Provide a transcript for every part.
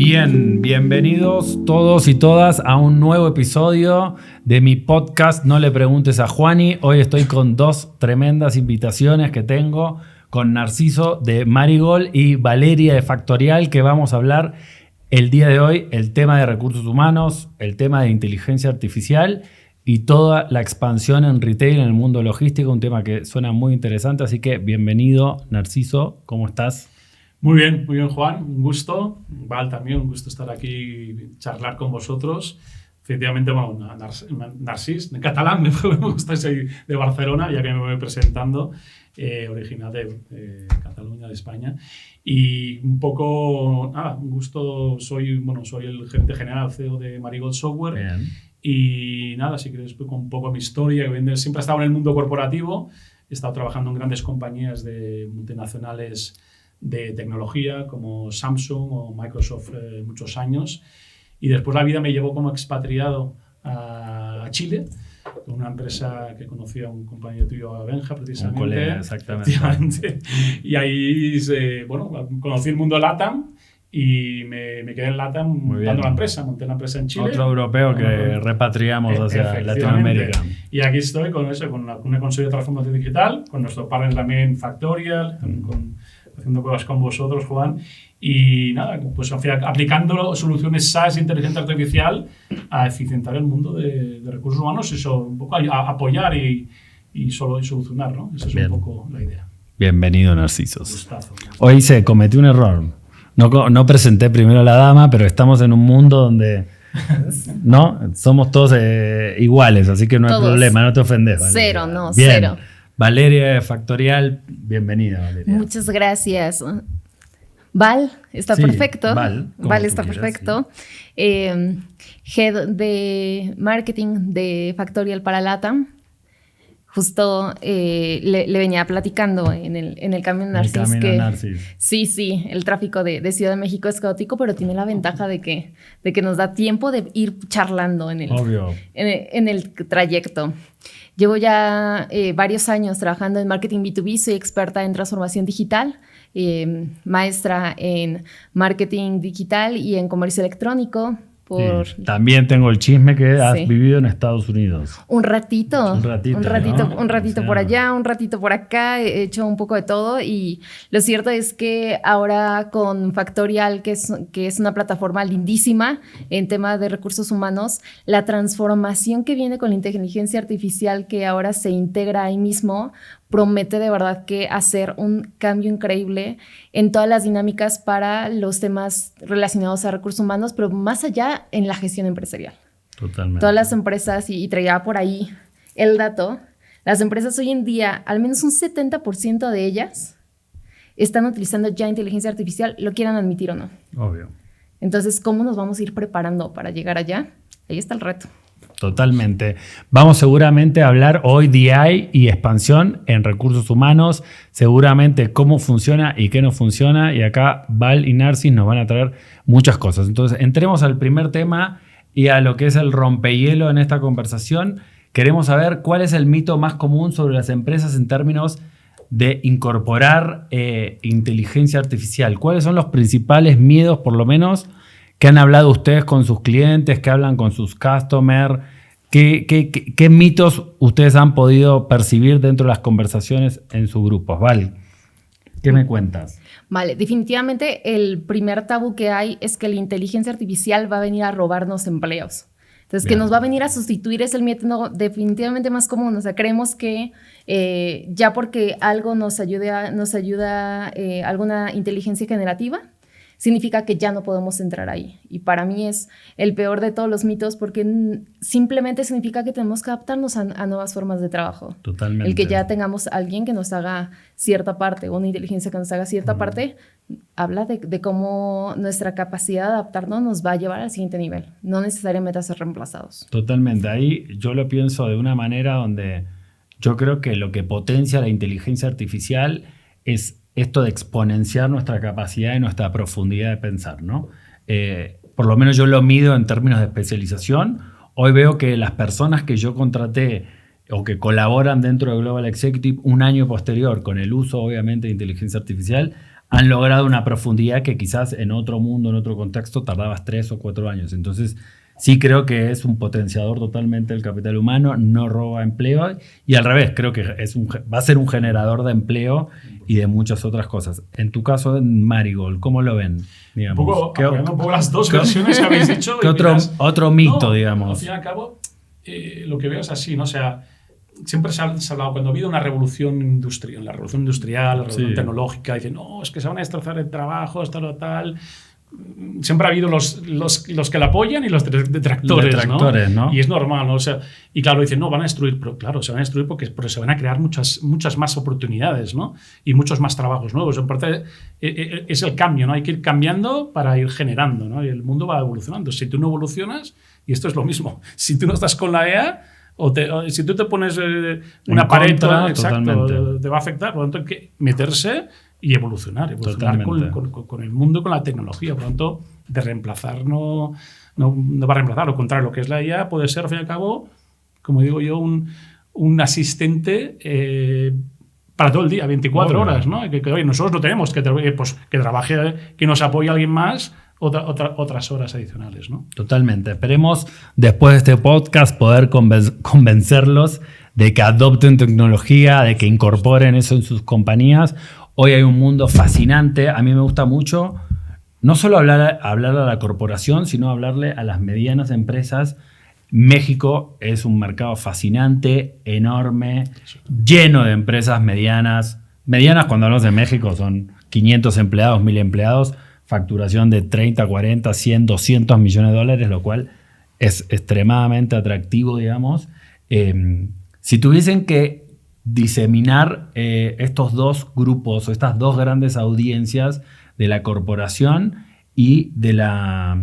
Bien, bienvenidos todos y todas a un nuevo episodio de mi podcast No le preguntes a Juani. Hoy estoy con dos tremendas invitaciones que tengo, con Narciso de Marigold y Valeria de Factorial, que vamos a hablar el día de hoy el tema de recursos humanos, el tema de inteligencia artificial y toda la expansión en retail, en el mundo logístico, un tema que suena muy interesante. Así que bienvenido, Narciso, ¿cómo estás? Muy bien, Juan, un gusto. Val, también un gusto estar aquí, charlar con vosotros. Efectivamente, bueno, Narcís, en catalán, me gusta ser de Barcelona, ya que me voy presentando, original de Cataluña, de España. Y un poco, nada, un gusto, soy el gerente general, CEO de Marigold Software. Bien. Y nada, si quieres, con un poco mi historia, que siempre he estado en el mundo corporativo, he estado trabajando en grandes compañías de multinacionales de tecnología como Samsung o Microsoft muchos años, y después la vida me llevó como expatriado a Chile, con una empresa que conocí a un compañero tuyo, a Benja, precisamente. Un colega, exactamente. Y ahí conocí el mundo LATAM y me quedé en LATAM montando la empresa. Monté la empresa en Chile. Otro europeo que repatriamos hacia Latinoamérica. Y aquí estoy con una consultoría de transformación digital, con nuestro partner también Factorial, haciendo cosas con vosotros, Juan, y nada, pues aplicando soluciones SaaS e inteligencia artificial a eficientar el mundo de recursos humanos, eso, un poco a apoyar y solucionar, ¿no? Esa es un poco la idea. Bienvenido, Narcisos. Gustazo. Hoy cometí un error. No presenté primero a la dama, pero estamos en un mundo donde no somos todos iguales, así que no hay problema, no te ofendes, Valeria. Cero, no, Bien. cero. Valeria de Factorial, bienvenida, Valeria. Muchas gracias. Val, está perfecto. Val está perfecto. Head de Marketing de Factorial para LATAM. Justo le venía platicando en el camino Narcis que sí, el tráfico de Ciudad de México es caótico, pero tiene la ventaja de que nos da tiempo de ir charlando en el trayecto. Llevo ya varios años trabajando en marketing B2B, soy experta en transformación digital, maestra en marketing digital y en comercio electrónico. También tengo el chisme que has vivido en Estados Unidos. Un ratito ¿no? Por allá, un ratito por acá, he hecho un poco de todo, y lo cierto es que ahora con Factorial, que es una plataforma lindísima en tema de recursos humanos, la transformación que viene con la inteligencia artificial que ahora se integra ahí mismo, promete de verdad que hacer un cambio increíble en todas las dinámicas para los temas relacionados a recursos humanos, pero más allá en la gestión empresarial. Totalmente. Todas las empresas, y traía por ahí el dato, las empresas hoy en día, al menos un 70% de ellas están utilizando ya inteligencia artificial, lo quieran admitir o no. Obvio. Entonces, ¿cómo nos vamos a ir preparando para llegar allá? Ahí está el reto. Totalmente. Vamos seguramente a hablar hoy DI y expansión en recursos humanos, seguramente cómo funciona y qué no funciona, y acá Val y Narcis nos van a traer muchas cosas. Entonces, entremos al primer tema y a lo que es el rompehielo en esta conversación. Queremos saber cuál es el mito más común sobre las empresas en términos de incorporar inteligencia artificial. ¿Cuáles son los principales miedos, por lo menos, que han hablado ustedes con sus clientes, que hablan con sus customers? ¿Qué mitos ustedes han podido percibir dentro de las conversaciones en sus grupos? Val, ¿qué me cuentas? Vale, definitivamente el primer tabú que hay es que la inteligencia artificial va a venir a robarnos empleos. Entonces, que nos va a venir a sustituir es el miedo definitivamente más común. O sea, creemos que ya porque algo nos ayuda alguna inteligencia generativa, significa que ya no podemos entrar ahí. Y para mí es el peor de todos los mitos, porque simplemente significa que tenemos que adaptarnos a nuevas formas de trabajo. Totalmente. El que ya tengamos a alguien que nos haga cierta parte, o una inteligencia que nos haga cierta parte, habla de cómo nuestra capacidad de adaptarnos nos va a llevar al siguiente nivel, no necesariamente a ser reemplazados. Totalmente. Ahí yo lo pienso de una manera donde yo creo que lo que potencia la inteligencia artificial es esto de exponenciar nuestra capacidad y nuestra profundidad de pensar, ¿no? Por lo menos yo lo mido en términos de especialización. Hoy veo que las personas que yo contraté o que colaboran dentro de Global Executive un año posterior con el uso, obviamente, de inteligencia artificial, han logrado una profundidad que quizás en otro mundo, en otro contexto, tardabas 3 o 4 años. Entonces, sí creo que es un potenciador totalmente del capital humano, no roba empleo y al revés, creo que va a ser un generador de empleo y de muchas otras cosas. En tu caso, en Marigold, ¿cómo lo ven? Digamos? Un poco las dos versiones que habéis dicho. ¿Qué otro mito, digamos? Al fin y al cabo, lo que veo es así, ¿no? O sea, siempre se ha hablado, cuando ha habido una revolución industrial, la revolución tecnológica, dicen, no, es que se van a destrozar el trabajo, tal. Siempre ha habido los que la apoyan y los detractores, ¿no? Y es normal, ¿no? O sea, y claro, dicen, no, van a destruir, pero claro, se van a destruir porque se van a crear muchas más oportunidades, ¿no? Y muchos más trabajos nuevos. En parte es el cambio, ¿no? Hay que ir cambiando para ir generando, ¿no? Y el mundo va evolucionando. Si tú no evolucionas, y esto es lo mismo, si tú no estás con la EA, si tú te pones una pared, exacto, te va a afectar. Por lo tanto, hay que meterse y evolucionar con el mundo, con la tecnología. Por lo tanto, de reemplazar no va a reemplazar. Lo contrario, lo que es la IA puede ser, al fin y al cabo, como digo yo, un asistente para todo el día, 24 horas, ¿no? Que oye, nosotros no tenemos que trabaje, que nos apoye alguien más otras horas adicionales, ¿no? Totalmente. Esperemos, después de este podcast, poder convencerlos de que adopten tecnología, de que incorporen eso en sus compañías. Hoy hay un mundo fascinante. A mí me gusta mucho no solo hablar a la corporación, sino hablarle a las medianas empresas. México es un mercado fascinante, enorme, lleno de empresas medianas. Medianas, cuando hablamos de México, son 500 empleados, 1000 empleados, facturación de 30, 40, 100, 200 millones de dólares, lo cual es extremadamente atractivo, digamos. Si tuviesen que diseminar estos dos grupos o estas dos grandes audiencias de la corporación y de la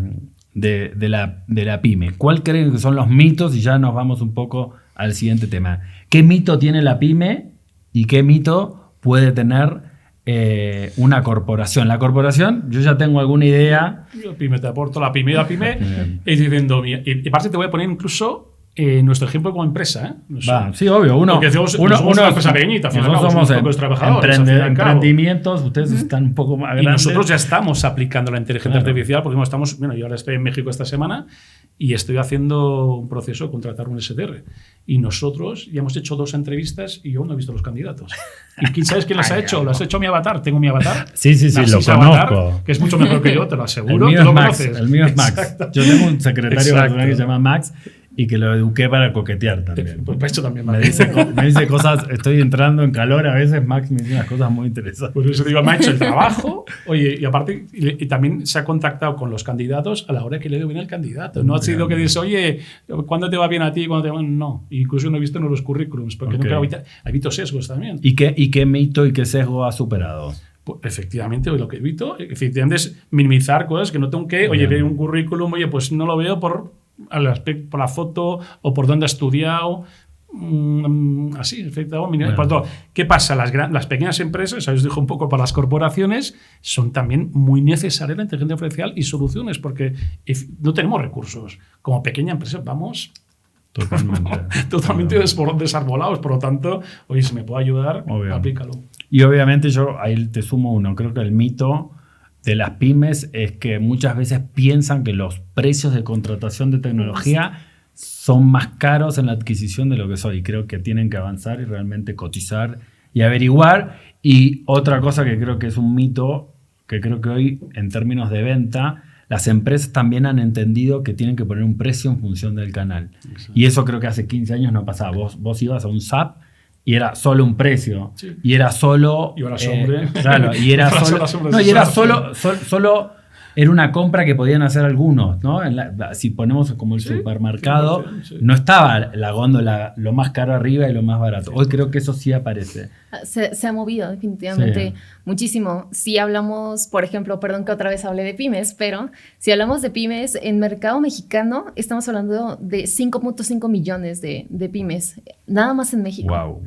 pyme, ¿cuál creen que son los mitos? Y ya nos vamos un poco al siguiente tema. ¿Qué mito tiene la pyme y qué mito puede tener una corporación? La corporación, yo ya tengo alguna idea. La pyme, te aporto la pyme y diciendo, y aparte te voy a poner incluso nuestro ejemplo como empresa, ¿eh? Sí, obvio. Porque somos una empresa pequeñita, nosotros somos emprendimientos, ustedes están un poco más grandes. Y nosotros ya estamos aplicando la inteligencia artificial, porque yo ahora estoy en México esta semana y estoy haendo un proceso de contratar un SDR. Y nosotros ya hemos hecho 2 entrevistas y yo aún no he visto los candidatos. ¿Y sabes quién las ha hecho? Las ha hecho mi avatar. Tengo mi avatar. Sí, lo conozco. Avatar, que es mucho mejor que yo, te lo aseguro. El mío es Max. Yo tengo un secretario personal que se llama Max y que lo eduqué para coquetear también. Pues eso también me dice cosas, estoy entrando en calor a veces, Max me dice unas cosas muy interesantes. Por eso digo, me ha hecho el trabajo, oye, y aparte, y también se ha contactado con los candidatos a la hora que le viene el candidato. No ha sido que dices, oye, ¿cuándo te va bien a ti? ¿Cuándo te va bien? No. Incluso no he visto en los currículums, porque nunca ha habido sesgos también. ¿Y qué mito y qué sesgo ha superado? Pues efectivamente, lo que evito es minimizar cosas que no tengo que, oye, ver un currículum, oye, pues no lo veo por la foto o por dónde ha estudiado. Así, efectivamente. Bueno. ¿Qué pasa? Las pequeñas empresas, os digo un poco para las corporaciones, son también muy necesarias la inteligencia artificial y soluciones, porque no tenemos recursos. Como pequeña empresa vamos totalmente desarbolados. Por lo tanto, oye, si me puedo ayudar, aplícalo. Y obviamente yo ahí te sumo uno. Creo que el mito de las pymes es que muchas veces piensan que los precios de contratación de tecnología son más caros en la adquisición de lo que son. Y creo que tienen que avanzar y realmente cotizar y averiguar. Y otra cosa que creo que es un mito, que creo que hoy en términos de venta, las empresas también han entendido que tienen que poner un precio en función del canal. Exacto. Y eso creo que hace 15 años no pasaba. Vos ibas a un SAP y era solo un precio. Sí. Y era solo... Y ahora hombre. Claro, y era solo era una compra que podían hacer algunos, ¿no? Si ponemos como el supermercado, no estaba la góndola lo más caro arriba y lo más barato. Hoy creo que eso sí aparece. Se ha movido definitivamente muchísimo. Si hablamos, por ejemplo, perdón que otra vez hable de pymes, pero si hablamos de pymes, en mercado mexicano estamos hablando de 5.5 millones de pymes, nada más en México. Wow.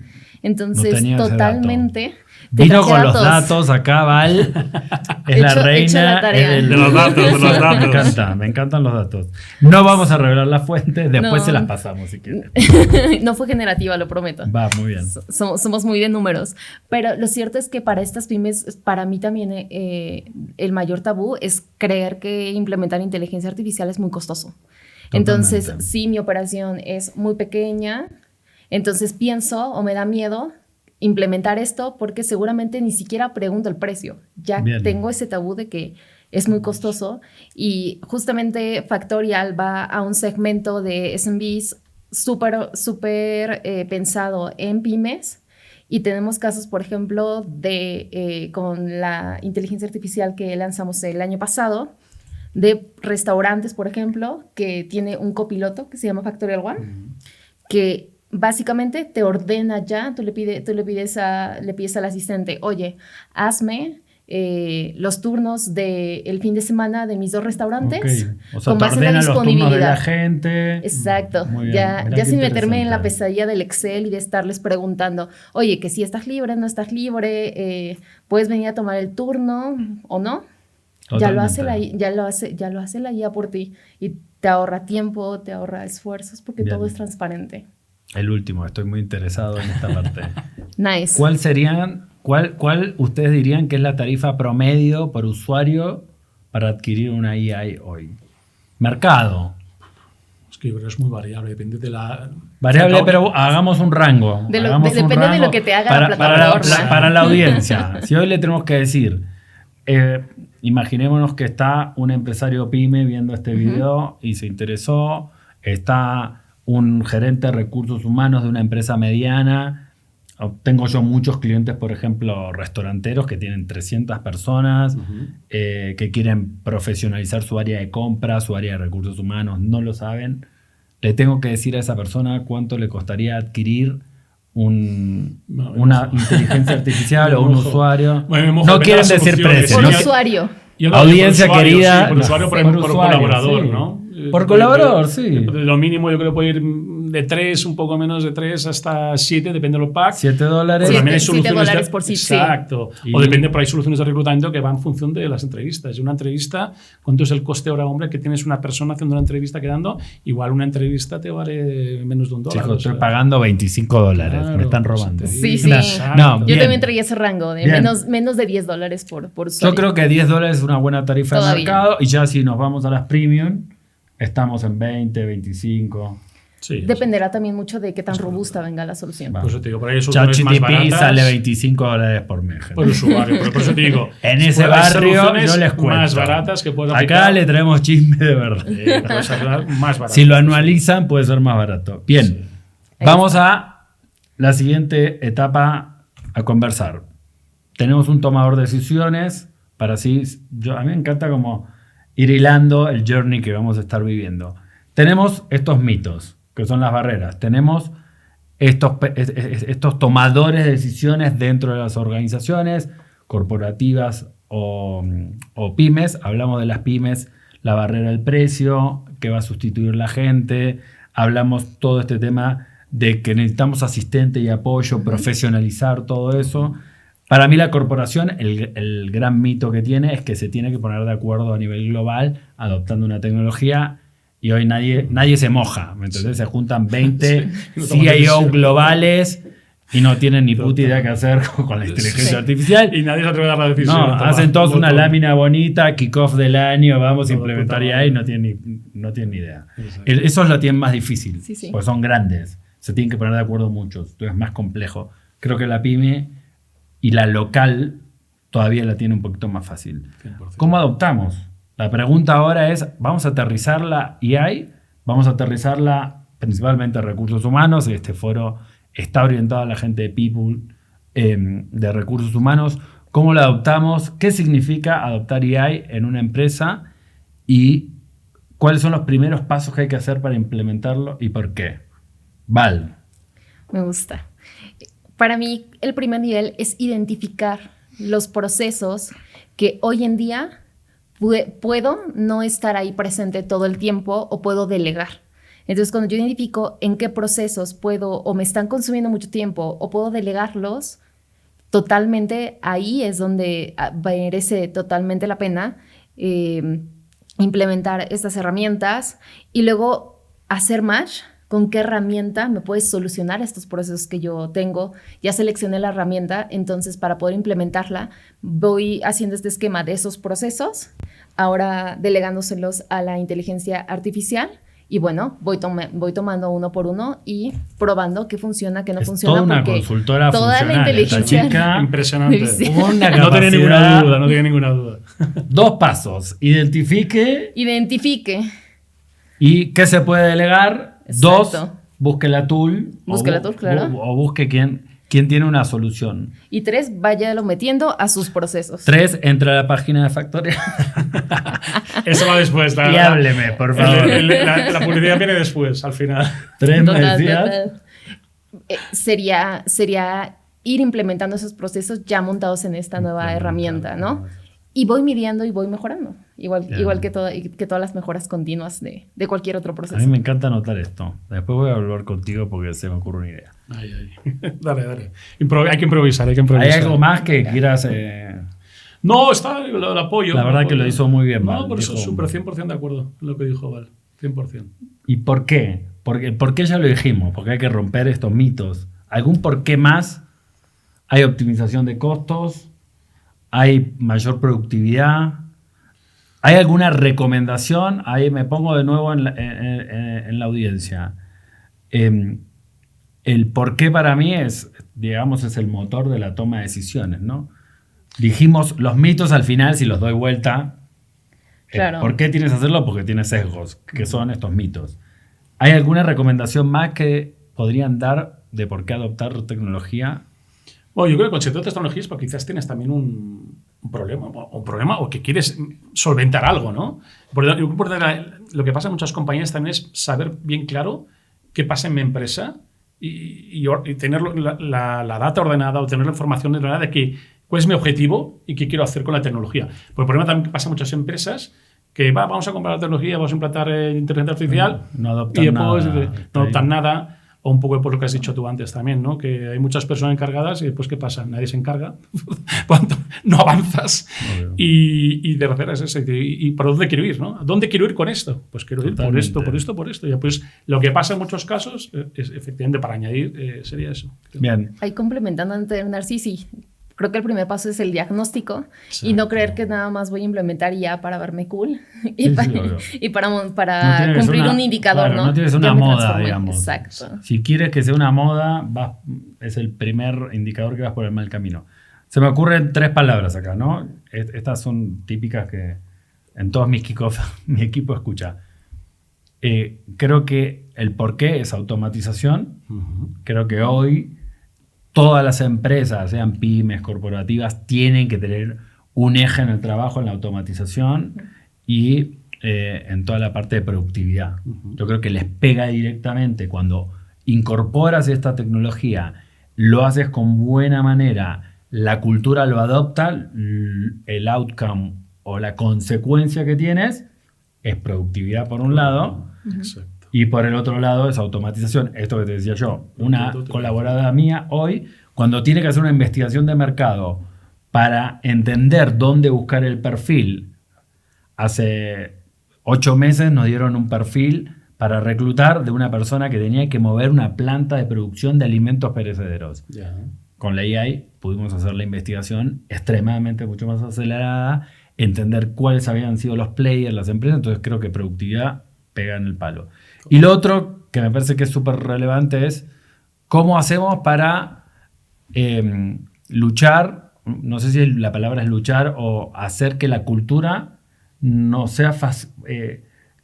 Entonces, No tenía ese totalmente... Vino con los datos acá, Val. Es la reina. De los datos. Me encantan los datos. No vamos a revelar las fuentes, después se las pasamos si quieren. No fue generativa, lo prometo. Va, muy bien. Somos muy de números. Pero lo cierto es que para estas pymes, para mí también el mayor tabú es creer que implementar inteligencia artificial es muy costoso. Totalmente. Entonces, si mi operación es muy pequeña, entonces pienso o me da miedo implementar esto porque seguramente ni siquiera pregunto el precio. Ya Bien. tengo ese tabú de que es muy costoso y justamente Factorial va a un segmento de SMBs súper pensado en pymes y tenemos casos, por ejemplo, con la inteligencia artificial que lanzamos el año pasado, de restaurantes, por ejemplo, que tiene un copiloto que se llama Factorial One, que básicamente te ordena ya, tú le pides al asistente, oye, hazme los turnos del fin de semana de mis 2 restaurantes. Okay. O sea, con te base en la ordena los turnos de disponibilidad. la gente. Exacto. Muy bien. Ya Mirá qué sin meterme en la interesante. pesadilla del Excel y de estarles preguntando, oye, que si estás libre, no estás libre, puedes venir a tomar el turno o no. Ya lo hace la IA por ti y te ahorra tiempo, te ahorra esfuerzos porque Bien. todo es transparente. El último, estoy muy interesado en esta parte. Nice. ¿Cuál ustedes dirían que es la tarifa promedio por usuario para adquirir una AI hoy? Mercado. Es que yo creo que es muy variable, depende de la... Variable, pero hagamos un rango. Depende de lo que te haga la plataforma. Para la audiencia. Si hoy le tenemos que decir, imaginémonos que está un empresario pyme viendo este video y se interesó, está un gerente de recursos humanos de una empresa mediana. Tengo yo muchos clientes, por ejemplo, restauranteros que tienen 300 personas, que quieren profesionalizar su área de compra, su área de recursos humanos, no lo saben. Le tengo que decir a esa persona cuánto le costaría adquirir una inteligencia artificial o un usuario. No quieren decir precio. Por usuario. Audiencia por usuario, querida. Sí, por usuario, por usuario, colaborador, sí. ¿no? Por colaborador, sí. Lo mínimo yo creo que puede ir de 3, un poco menos de 3 hasta 7, depende de los packs. $7. Pero también hay soluciones $7 por sí. Exacto. Sí. O depende, pero hay soluciones de reclutamiento que van en función de las entrevistas. Una entrevista, ¿cuánto es el coste hora hombre que tienes una persona haciendo una entrevista quedando? Igual una entrevista te vale menos de $1. Chicos, estoy pagando $25. Claro, me están robando. Sí, sí. No, yo también traía ese rango de menos de $10 por usuario. Yo creo que $10 es una buena tarifa de Todavía. mercado y ya si nos vamos a las premium, estamos en 20, 25. Sí, dependerá también mucho de qué tan robusta venga la solución. Por eso te digo, por ahí hay soluciones más ChatGPT baratas. sale $25 por mes. Por usuario, pero por eso te digo. En ese hay barrio soluciones no les cuento. más baratas que puedes Acá aplicar. le traemos chisme de verdad. Puedes hablar más barato. Si lo anualizan puede ser más barato. Bien, Sí. vamos a la siguiente etapa a conversar. Tenemos un tomador de decisiones para así... a mí me encanta como ir hilando el journey que vamos a estar viviendo. Tenemos estos mitos, que son las barreras. Tenemos estos tomadores de decisiones dentro de las organizaciones corporativas o pymes. Hablamos de las pymes, la barrera del precio, que va a sustituir la gente. Hablamos todo este tema de que necesitamos asistente y apoyo, profesionalizar todo eso. Para mí la corporación, el gran mito que tiene es que se tiene que poner de acuerdo a nivel global adoptando una tecnología y hoy nadie se moja, ¿me entendés? Se juntan 20 CIO globales y no tienen ni puta idea qué hacer con la inteligencia artificial. Y nadie se atreve a dar la decisión. No, hacen todos una lámina bonita, kickoff del año, vamos a implementar IA y no tienen ni idea. Eso es lo tienen más difícil, Sí. porque son grandes, se tienen que poner de acuerdo muchos, entonces es más complejo. Creo que la pyme y la local todavía la tiene un poquito más fácil. 100%. ¿Cómo adoptamos? La pregunta ahora es, ¿vamos a aterrizar la AI? ¿Vamos a aterrizarla principalmente a recursos humanos? Este foro está orientado a la gente de people, de recursos humanos. ¿Cómo la adoptamos? ¿Qué significa adoptar AI en una empresa? ¿Y cuáles son los primeros pasos que hay que hacer para implementarlo y por qué? Val. Me gusta. Para mí, el primer nivel es identificar los procesos que hoy en día puedo no estar ahí presente todo el tiempo o puedo delegar. Entonces, cuando yo identifico en qué procesos puedo o me están consumiendo mucho tiempo o puedo delegarlos, totalmente ahí es donde merece totalmente la pena implementar estas herramientas y luego hacer match con qué herramienta me puede solucionar estos procesos que yo tengo. Ya seleccioné la herramienta, entonces para poder implementarla voy haciendo este esquema de esos procesos, ahora delegándoselos a la inteligencia artificial y bueno, voy tomando uno por uno y probando qué funciona, qué no funciona. Toda una consultora toda funcional. la inteligencia Esta chica, impresionante. Sí. una No tiene ninguna capacidad. duda, no tiene ninguna duda. 2 pasos. Identifique. Identifique. ¿Y qué se puede delegar? Exacto. 2, busque la tool. Busque la tool, claro. O busque quién tiene una solución. Y 3, váyalo metiendo a sus procesos. 3, entra a la página de Factorial. Eso va después. Y hábleme, por favor. La publicidad viene después, al final. 3 me Total, decías. total. Sería ir implementando esos procesos ya montados en esta nueva herramienta, ¿no? Y voy midiendo y voy mejorando. Igual que todas las mejoras continuas de cualquier otro A proceso. mí me encanta anotar esto. Después voy a volver contigo porque se me ocurre una idea. Dale. Hay que improvisar, ¿Hay algo más que quieras? No, lo apoyo. La verdad que lo hizo muy bien, Val. No, por eso Dijo- súper 100% de acuerdo con lo que dijo Val. 100%. ¿Y por qué? ¿Por qué ya lo dijimos? Porque hay que romper estos mitos. ¿Algún por qué más? ¿Hay optimización de costos? ¿Hay mayor productividad? ¿Hay alguna recomendación? Ahí me pongo de nuevo en la audiencia. El por qué para mí es el motor de la toma de decisiones, ¿no? Dijimos los mitos al final, si los doy vuelta. Claro. ¿Por qué tienes que hacerlo? Porque tienes sesgos, que son estos mitos. ¿Hay alguna recomendación más que podrían dar de por qué adoptar tecnología? Bueno, yo creo que con ciertas tecnologías, porque quizás tienes también un problema o que quieres solventar algo, ¿no? Lo que pasa en muchas compañías también es saber bien claro qué pasa en mi empresa y tener la data ordenada o tener la información ordenada de cuál es mi objetivo y qué quiero hacer con la tecnología. Porque el problema también que pasa en muchas empresas que vamos a comprar la tecnología, vamos a implantar inteligencia artificial No adoptan y después nada. no adoptan nada. O un poco por lo que has dicho tú antes también, ¿no? Que hay muchas personas encargadas y después, ¿qué pasa? Nadie se encarga. No avanzas. Y de verdad es eso. ¿Y por dónde quiero ir, no? ¿Dónde quiero ir con esto? Pues quiero ir por esto. Y pues lo que pasa en muchos casos, es, efectivamente, para añadir, sería eso. Bien. Ahí complementando ante Narcisi, creo que el primer paso es el diagnóstico. Exacto. Y no creer que nada más voy a implementar ya para verme cool Sí, obvio. y para No tiene que cumplir ser un indicador, claro, ¿no? no tiene que ser Ya una me moda, transformé. digamos. Exacto. Si quieres que sea una moda, es el primer indicador que vas por el mal camino. Se me ocurren 3 palabras acá, ¿no? Estas son típicas que en todos mis kickoffs mi equipo escucha. Creo que el porqué es automatización. Creo que hoy todas las empresas, sean pymes, corporativas, tienen que tener un eje en el trabajo, en la automatización y en toda la parte de productividad. Yo creo que les pega directamente cuando incorporas esta tecnología, lo haces con buena manera, la cultura lo adopta, el outcome o la consecuencia que tienes es productividad por un lado. Exacto. Y por el otro lado es automatización. Esto que te decía yo. Una colaboradora mía hoy, cuando tiene que hacer una investigación de mercado para entender dónde buscar el perfil, hace 8 meses nos dieron un perfil para reclutar de una persona que tenía que mover una planta de producción de alimentos perecederos. Ya. Con la AI pudimos hacer la investigación extremadamente mucho más acelerada, entender cuáles habían sido los players, las empresas. Entonces creo que productividad pega en el palo. Y lo otro que me parece que es súper relevante es cómo hacemos para luchar, no sé si la palabra es luchar o hacer que la cultura no sea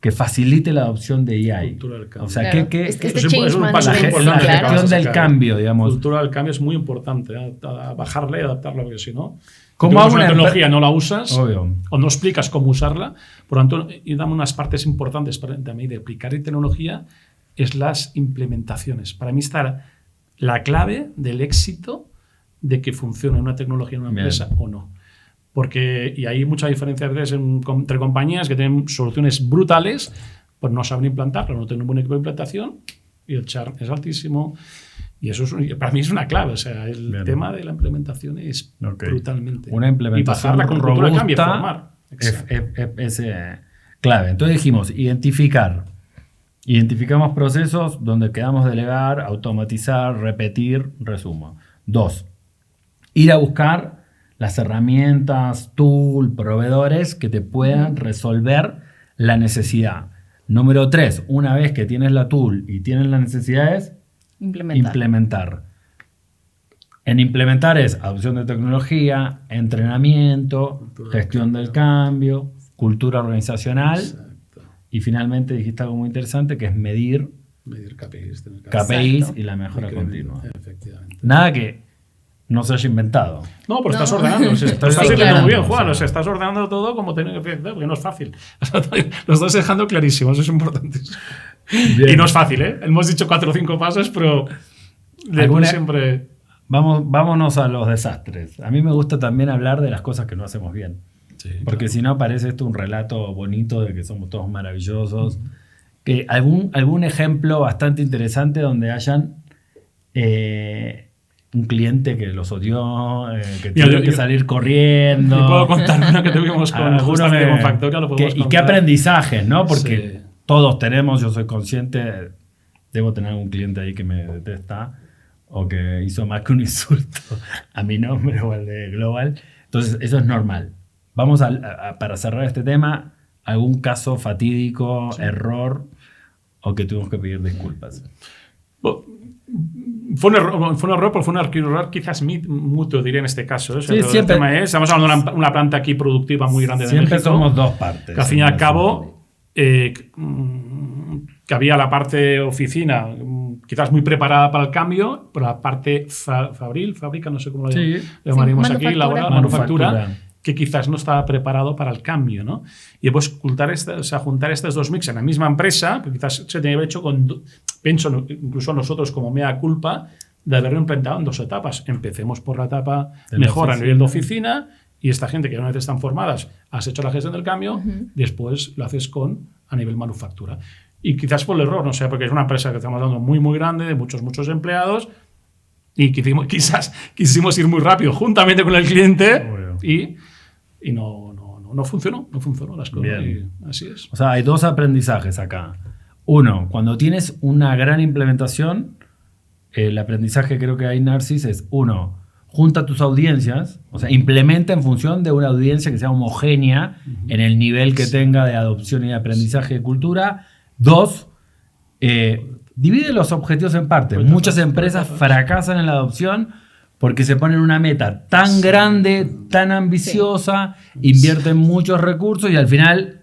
que facilite la adopción de AI. Cultura del cambio. O sea, Claro. que Este es un change paso la, management, muy la importante, claro. gestión del claro. cambio, digamos. Cultura del cambio es muy importante, a bajarla y adaptarla, porque si no, ¿Cómo tú hago coges una una tecnología, no la usas Obvio. o no explicas cómo usarla, por lo tanto, y dame unas partes importantes para mí de aplicar tecnología, es las implementaciones. Para mí está la clave del éxito de que funcione una tecnología en una empresa o no. Porque, y hay mucha diferencia entre compañías que tienen soluciones brutales, por no saber implantarlo, no tener un buen equipo de implantación y el churn es altísimo. Y eso para mí es una clave. O sea, el tema de la implementación es brutalmente. Una implementación y pasar la cultura robusta cambia, formar. Es clave. Entonces dijimos, identificamos procesos donde quedamos delegar, automatizar, repetir, resumo. 2, ir a buscar las herramientas, tools, proveedores que te puedan resolver la necesidad. Número 3, una vez que tienes la tool y tienes las necesidades, implementar. En implementar es adopción de tecnología, entrenamiento, gestión del cambio, cultura organizacional. Exacto. Y finalmente dijiste algo muy interesante que es medir KPIs y la mejora continua. Efectivamente. Nada que no se haya inventado. No, pero estás ordenando. Lo estás Sí, haciendo claro. muy bien, Juan. O sea, estás ordenando todo como tiene que ser, porque no es fácil. O sea, lo estás dejando clarísimo, eso es importante. Bien. Y no es fácil, ¿eh? Hemos dicho 4 o 5 pasos, pero después siempre... Vámonos a los desastres. A mí me gusta también hablar de las cosas que no hacemos bien. Sí, Porque claro. si no parece esto un relato bonito de que somos todos maravillosos. Que algún ejemplo bastante interesante donde hayan un cliente que los odió, que Mira, tuvo que salir corriendo. Te puedo contar una que tuvimos justamente con Factoria, lo podemos y qué contar. aprendizajes, ¿no? Porque Sí. todos tenemos, yo soy consciente, debo tener algún cliente ahí que me detesta o que hizo más que un insulto a mi nombre o al de Global. Entonces, eso es normal. Vamos para cerrar este tema, algún caso fatídico, error o que tuvimos que pedir disculpas. Fue un error, pero fue un error quizás mutuo, diría en este caso. O sea, Sí, siempre, el tema es, estamos hablando de una planta aquí productiva muy grande de siempre México. somos dos partes. Que al fin y al cabo, que había la parte oficina quizás muy preparada para el cambio, pero la parte fábrica, no sé cómo lo llamaremos aquí, manufactura, que quizás no estaba preparado para el cambio, ¿no? Y después juntar estos dos mix en la misma empresa, que quizás se tenía hecho pienso incluso nosotros como mea culpa, de haberlo implementado en 2 etapas. Empecemos por la etapa mejor a nivel de oficina, y esta gente que una vez están formadas, has hecho la gestión del cambio, después lo haces a nivel manufactura. Y quizás por el error, no sé, porque es una empresa que estamos dando muy, muy grande, de muchos empleados, y quizás quisimos ir muy rápido juntamente con el cliente, y no funcionó las cosas. Y así es. O sea, hay 2 aprendizajes acá. Uno, cuando tienes una gran implementación, el aprendizaje creo que hay, Narcis, es junta tus audiencias, o sea, implementa en función de una audiencia que sea homogénea en el nivel que tenga de adopción y de aprendizaje de cultura. 2, divide los objetivos en partes. Muchas empresas fracasan en la adopción porque se ponen una meta tan grande, tan ambiciosa, invierten muchos recursos y al final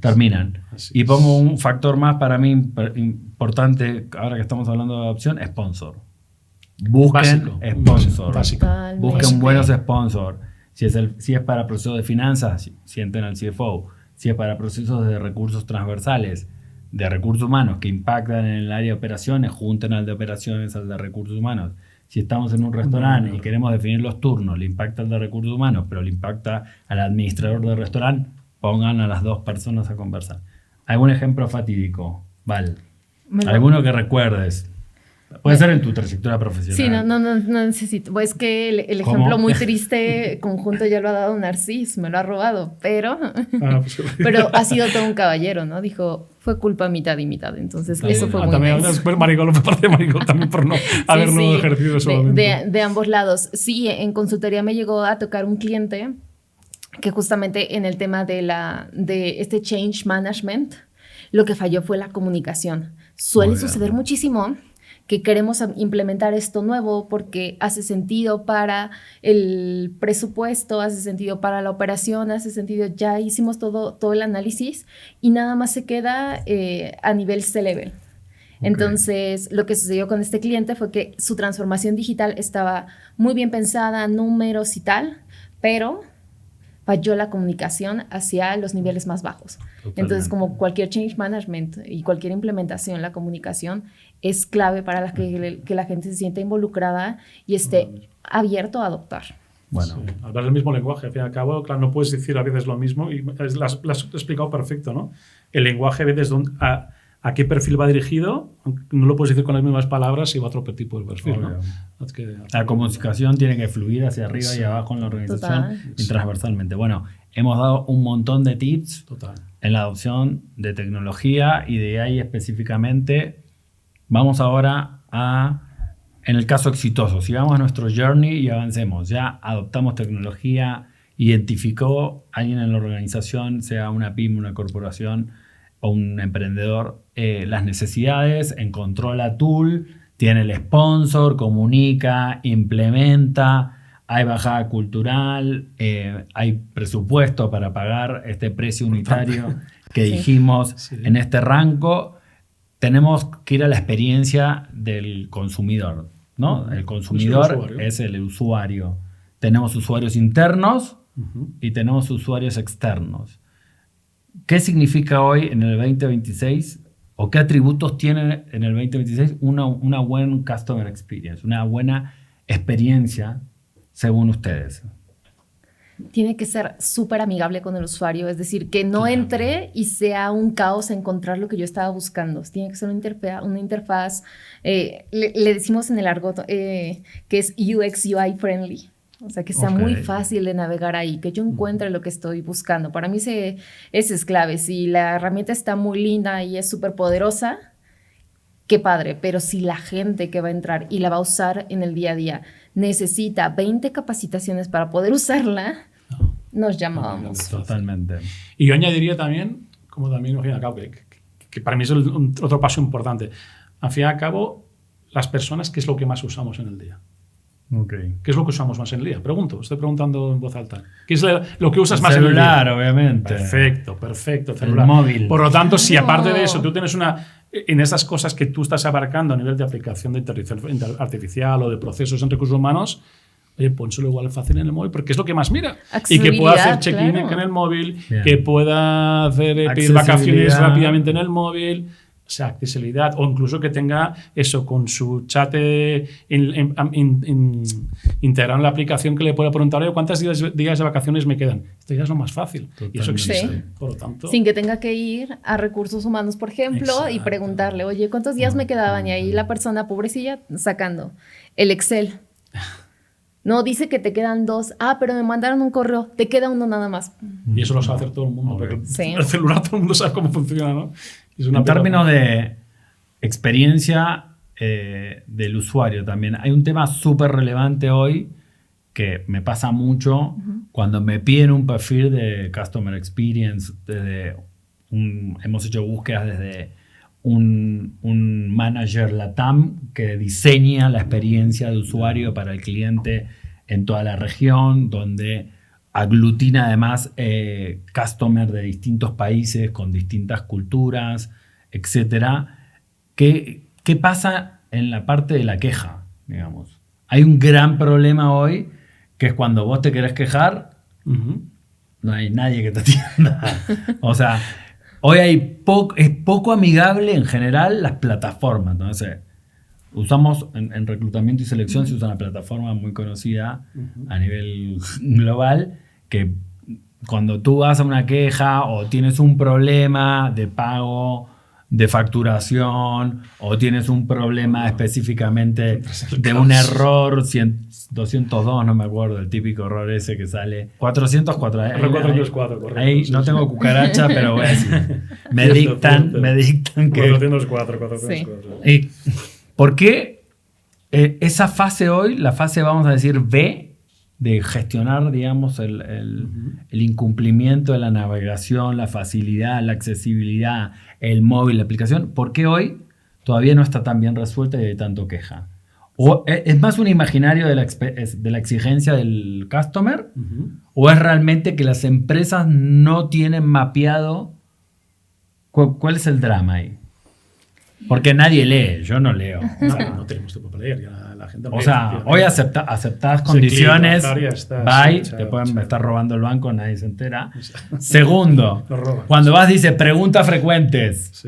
terminan. Y pongo un factor más para mí importante, ahora que estamos hablando de adopción, sponsor. Busquen sponsor. Busquen buenos sponsors. Si es para procesos de finanzas, sienten al CFO. Si es para procesos de recursos transversales, de recursos humanos que impactan en el área de operaciones, junten al de operaciones al de recursos humanos. Si estamos en un restaurante y queremos definir los turnos, le impacta al de recursos humanos, pero le impacta al administrador del restaurante, pongan a las 2 personas a conversar. ¿Algún ejemplo fatídico, Val? ¿Alguno que recuerdes? Puede ser en tu trayectoria profesional. Sí, no necesito. Pues que el ejemplo muy triste conjunto ya lo ha dado Narcis, me lo ha robado, pero ha sido todo un caballero, ¿no? Dijo, fue culpa mitad y mitad, entonces eso fue muy también, nice. Después Maricón, me parece Maricón también por no haberlo ejercido solamente. De ambos lados. Sí, en consultoría me llegó a tocar un cliente que justamente en el tema de este change management, lo que falló fue la comunicación. Suele suceder muchísimo que queremos implementar esto nuevo porque hace sentido para el presupuesto, hace sentido para la operación, hace sentido, ya hicimos todo el análisis y nada más se queda a nivel C-level. Entonces, lo que sucedió con este cliente fue que su transformación digital estaba muy bien pensada, números y tal, pero falló la comunicación hacia los niveles más bajos. Totalmente. Entonces, como cualquier change management y cualquier implementación, la comunicación es clave para que la gente se sienta involucrada y esté abierto a adoptar. Bueno. Sí. Hablar el mismo lenguaje, al fin y al cabo, claro, no puedes decir a veces lo mismo y lo has explicado perfecto, ¿no? El lenguaje a veces a qué perfil va dirigido, no lo puedes decir con las mismas palabras si va a otro tipo de perfil, ¿no? La comunicación tiene que fluir hacia arriba y abajo en la organización y transversalmente. Bueno, hemos dado un montón de tips en la adopción de tecnología y de AI específicamente. Vamos ahora en el caso exitoso, sigamos a nuestro journey y avancemos. Ya adoptamos tecnología, identificó alguien en la organización, sea una pyme, una corporación o un emprendedor, las necesidades, encontró la tool, tiene el sponsor, comunica, implementa, hay bajada cultural, hay presupuesto para pagar este precio unitario que dijimos en este rango. Tenemos que ir a la experiencia del consumidor, ¿no? El consumidor es el usuario. Tenemos usuarios internos y tenemos usuarios externos. ¿Qué significa hoy en el 2026 o qué atributos tiene en el 2026 una buena customer experience, una buena experiencia según ustedes? Tiene que ser súper amigable con el usuario, es decir, que no entre y sea un caos encontrar lo que yo estaba buscando. Tiene que ser una interfaz, le decimos en el argot que es UX UI friendly. O sea, que sea muy fácil de navegar ahí, que yo encuentre lo que estoy buscando. Para mí ese es clave. Si la herramienta está muy linda y es súper poderosa, qué padre. Pero si la gente que va a entrar y la va a usar en el día a día necesita 20 capacitaciones para poder usarla, nos llamábamos. Totalmente. Y yo añadiría también, como también al fin y al cabo, que para mí es otro paso importante. Al fin y al cabo, las personas, ¿qué es lo que más usamos en el día? ¿Qué es lo que usamos más en el día? Estoy preguntando en voz alta. ¿Qué es lo que usas más en el día? Celular, obviamente. Perfecto. Celular. El móvil. Por lo tanto, si aparte de eso tú tienes en esas cosas que tú estás abarcando a nivel de aplicación de inteligencia artificial o de procesos en recursos humanos, oye, pónselo igual fácil en el móvil, porque es lo que más mira. Y que pueda hacer check-in en el móvil, que pueda pedir vacaciones rápidamente en el móvil. O sea, accesibilidad, o incluso que tenga eso con su chat integrado en la aplicación, que le pueda preguntar, oye, ¿cuántos días de vacaciones me quedan? Esto ya es lo más fácil. Totalmente. Y eso existe. Sí. Por lo tanto, sin que tenga que ir a recursos humanos, por ejemplo, y preguntarle, oye, ¿cuántos días me quedaban? Y ahí la persona, pobrecilla, sacando el Excel. No, dice que te quedan 2. Pero me mandaron un correo. Te queda uno nada más. Y eso lo sabe hacer todo el mundo. Porque el celular todo el mundo sabe cómo funciona, ¿no? En términos de experiencia del usuario también, hay un tema súper relevante hoy que me pasa mucho cuando me piden un perfil de Customer Experience. Hemos hecho búsquedas desde un manager LATAM que diseña la experiencia de usuario para el cliente en toda la región, donde aglutina además customer de distintos países con distintas culturas, etc. ¿Qué pasa en la parte de la queja, digamos? Hay un gran problema hoy, que es cuando vos te querés quejar, no hay nadie que te atienda. O sea, hoy es poco amigable en general las plataformas. Entonces, usamos en reclutamiento y selección, se usa una plataforma muy conocida a nivel global, que cuando tú vas a una queja o tienes un problema de pago, de facturación, o tienes un problema específicamente de un error 202, no me acuerdo, el típico error ese que sale 404. R404, ahí no tengo cucaracha, pero voy a decir, me dictan que 404. Sí. ¿Por qué esa fase hoy, la fase, vamos a decir, B, de gestionar, digamos, el incumplimiento de la navegación, la facilidad, la accesibilidad, el móvil, la aplicación, ¿por qué hoy todavía no está tan bien resuelta y hay tanto queja? ¿O es más un imaginario de la exigencia del customer? ¿O es realmente que las empresas no tienen mapeado cuál es el drama ahí? Porque nadie lee, yo no leo. No tenemos tiempo para leer, ya la gente no lee. O sea, hoy aceptadas condiciones, te pueden estar robando el banco, nadie se entera. Segundo, cuando vas dice preguntas frecuentes.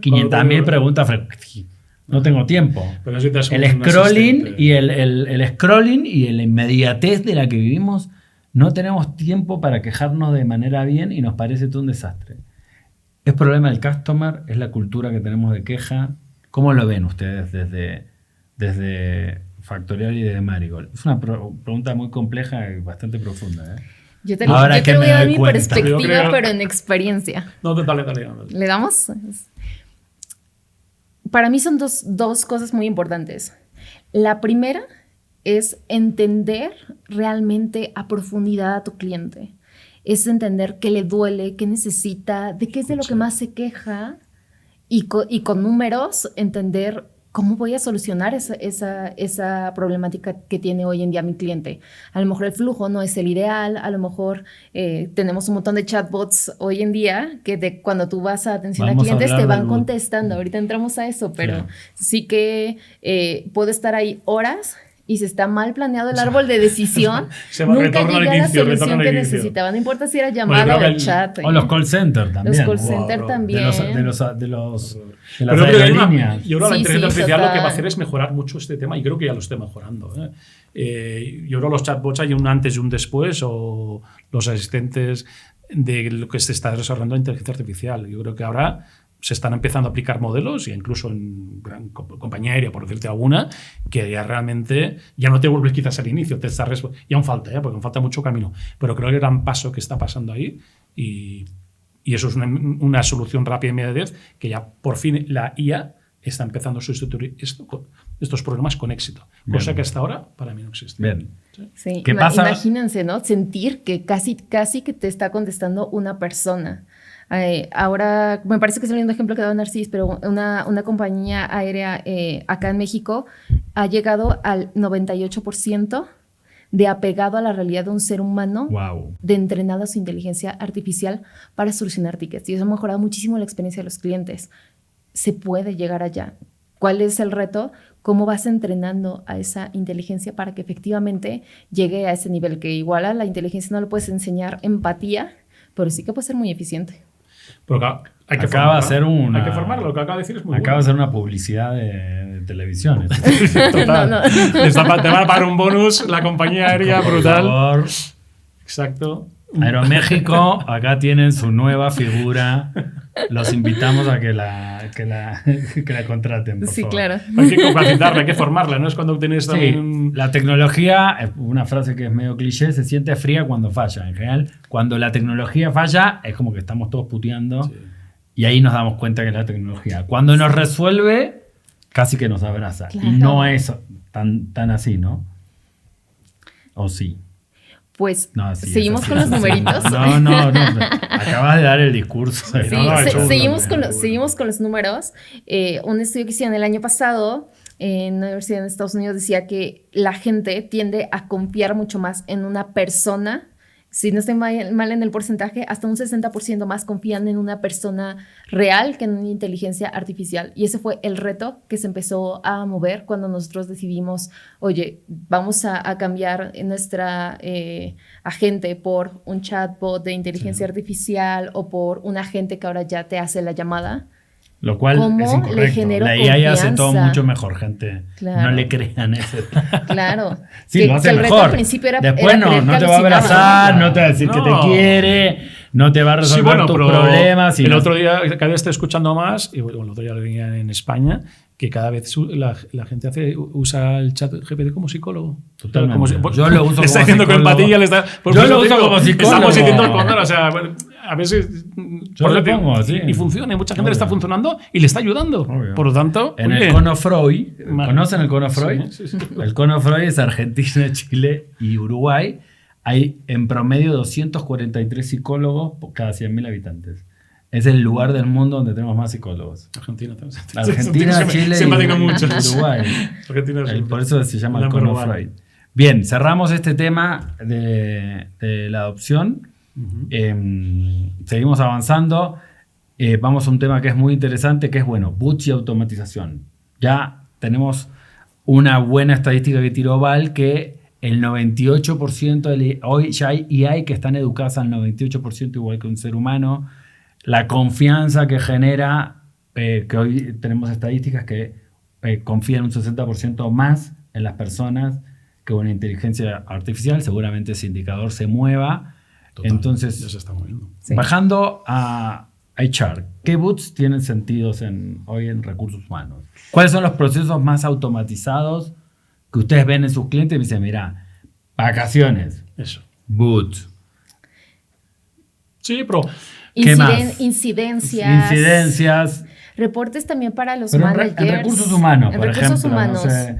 500.000 preguntas frecuentes. No tengo tiempo. Pero necesitas El un scrolling asistente. y el scrolling y la inmediatez de la que vivimos, no tenemos tiempo para quejarnos de manera bien y nos parece todo un desastre. ¿Es problema del customer? ¿Es la cultura que tenemos de queja? ¿Cómo lo ven ustedes desde Factorial y desde Marigold? Es una pregunta muy compleja y bastante profunda, ¿eh? Yo te Ahora que voy me a dar doy mi cuenta. perspectiva, Yo creo- pero en experiencia. No, dale. ¿Le damos? Para mí son dos cosas muy importantes. La primera es entender realmente a profundidad a tu cliente. Es entender qué le duele, qué necesita, de qué es de lo que más se queja y con números entender cómo voy a solucionar esa problemática que tiene hoy en día mi cliente. A lo mejor el flujo no es el ideal, a lo mejor tenemos un montón de chatbots hoy en día que cuando tú vas a atención Vamos a clientes hablar te del van bot. contestando. Ahorita entramos a eso, pero Sí. sí que puedo estar ahí horas y si está mal planeado el árbol de decisión, Se va- nunca retorna al llegué a la inicio, solución retorna que al inicio. necesitaba. No importa si era Bueno, llamada creo o que el chat. O los call centers también. Los call center Wow, también. De las Pero aerolíneas. creo que yo creo que la Sí, inteligencia sí, artificial lo que va a total. hacer es mejorar mucho este tema y creo que ya lo está mejorando. Yo creo que los chatbots hay un antes y un después, o los asistentes de lo que se está desarrollando la inteligencia artificial. Yo creo que ahora se están empezando a aplicar modelos, e incluso en gran compañía aérea, por decirte alguna, que ya realmente ya no te vuelves quizás al inicio, te estás y aún falta, porque aún falta mucho camino. Pero creo que el gran paso que está pasando ahí y eso es una solución rápida y inmediata, que ya por fin la IA está empezando a sustituir estos problemas con éxito. Cosa Bien. que hasta ahora para mí no existe. Bien. Sí, ¿Qué pasa? Imagínense, ¿no? Sentir que casi que te está contestando una persona. Ahora, me parece que es el mismo ejemplo que daba Narcis, pero una compañía aérea acá en México ha llegado al 98% de apegado a la realidad de un ser humano, Wow. de entrenado a su inteligencia artificial para solucionar tickets. Y eso ha mejorado muchísimo la experiencia de los clientes. Se puede llegar allá. ¿Cuál es el reto? ¿Cómo vas entrenando a esa inteligencia para que efectivamente llegue a ese nivel? Que igual a la inteligencia no le puedes enseñar empatía, pero sí que puede ser muy eficiente. Pero claro, hay que Acaba de formarlo. hacer una. Hay que formarlo, lo que acaba de decir es muy Acaba de bueno. hacer una publicidad de televisión. Total. No. Te van a pagar un bonus la compañía aérea Por brutal. favor. Exacto. Aeroméxico, acá tienen su nueva figura. Los invitamos a que la contraten, por Sí, favor. claro. Hay que capacitarla, hay que formarla, ¿no? Es cuando tienes Sí, también... la tecnología, una frase que es medio cliché, se siente fría cuando falla. En general, cuando la tecnología falla, es como que estamos todos puteando. Sí. Y ahí nos damos cuenta que es la tecnología. Cuando nos resuelve, casi que nos abraza. Claro. Y no es tan así, ¿no? ¿O sí? Pues No, sí, seguimos es con así, los es así. numeritos. No. Acabas de dar el discurso. Sí, No, ha hecho seguimos, bueno, con bueno. seguimos con los números. Un estudio que hicieron el año pasado en una universidad en Estados Unidos decía que la gente tiende a confiar mucho más en una persona. Si no estoy mal en el porcentaje, hasta un 60% más confían en una persona real que en una inteligencia artificial. Y ese fue el reto que se empezó a mover cuando nosotros decidimos, oye, vamos a cambiar nuestra agente por un chatbot de inteligencia artificial o por un agente que ahora ya te hace la llamada. Lo cual ¿Cómo es le incorrecto. generó La IA hace todo confianza? mucho mejor, gente. Claro. No le crean eso. Claro. Sí, lo hace el reto mejor. al principio era Después era creer no que te va a alucinaba. abrazar, no te va a decir que te No. quiere, no te va a resolver tus pero problemas. el otro día, cada vez estoy escuchando más, y bueno, el otro día lo venía en España, que cada vez la gente usa el chat GPT como psicólogo. Totalmente. Pues, Yo lo uso le está como diciendo con psicólogo. empatía, le está, pues Yo por lo eso uso digo, como psicólogo. Estamos sintiendo el condor, o sea, bueno, a veces... Yo lo pongo, sí. Y funciona, y mucha gente Obvio. le está funcionando y le está ayudando. Obvio. Por lo tanto... En oye, el Cono Freud, Vale. ¿conocen el Cono Freud? Sí. El Cono Freud es Argentina, Chile y Uruguay. Hay en promedio 243 psicólogos por cada 100.000 habitantes. Es el lugar del mundo donde tenemos más psicólogos. Argentina, Argentina, Chile se y empatican mucho. Uruguay. Argentina es Por eso se llama el number Cono one. Freud. Bien, cerramos este tema de la adopción. Seguimos avanzando. Vamos a un tema que es muy interesante, que es, bueno, bots y automatización. Ya tenemos una buena estadística que tiró Val, que el 98% hoy ya hay AI que están educadas al 98% igual que un ser humano. La confianza que genera, que hoy tenemos estadísticas que confían un 60% más en las personas que una inteligencia artificial. Seguramente ese indicador se mueva. Total, entonces, ya se está moviendo. Sí. Bajando a HR, ¿qué boots tienen sentidos hoy en recursos humanos? ¿Cuáles son los procesos más automatizados que ustedes ven en sus clientes y dicen, mira, vacaciones, Eso. boots? Sí, pero ¿Qué más? Incidencias. Reportes también para los Pero managers. en recursos humanos, En por recursos ejemplo. humanos. No sé.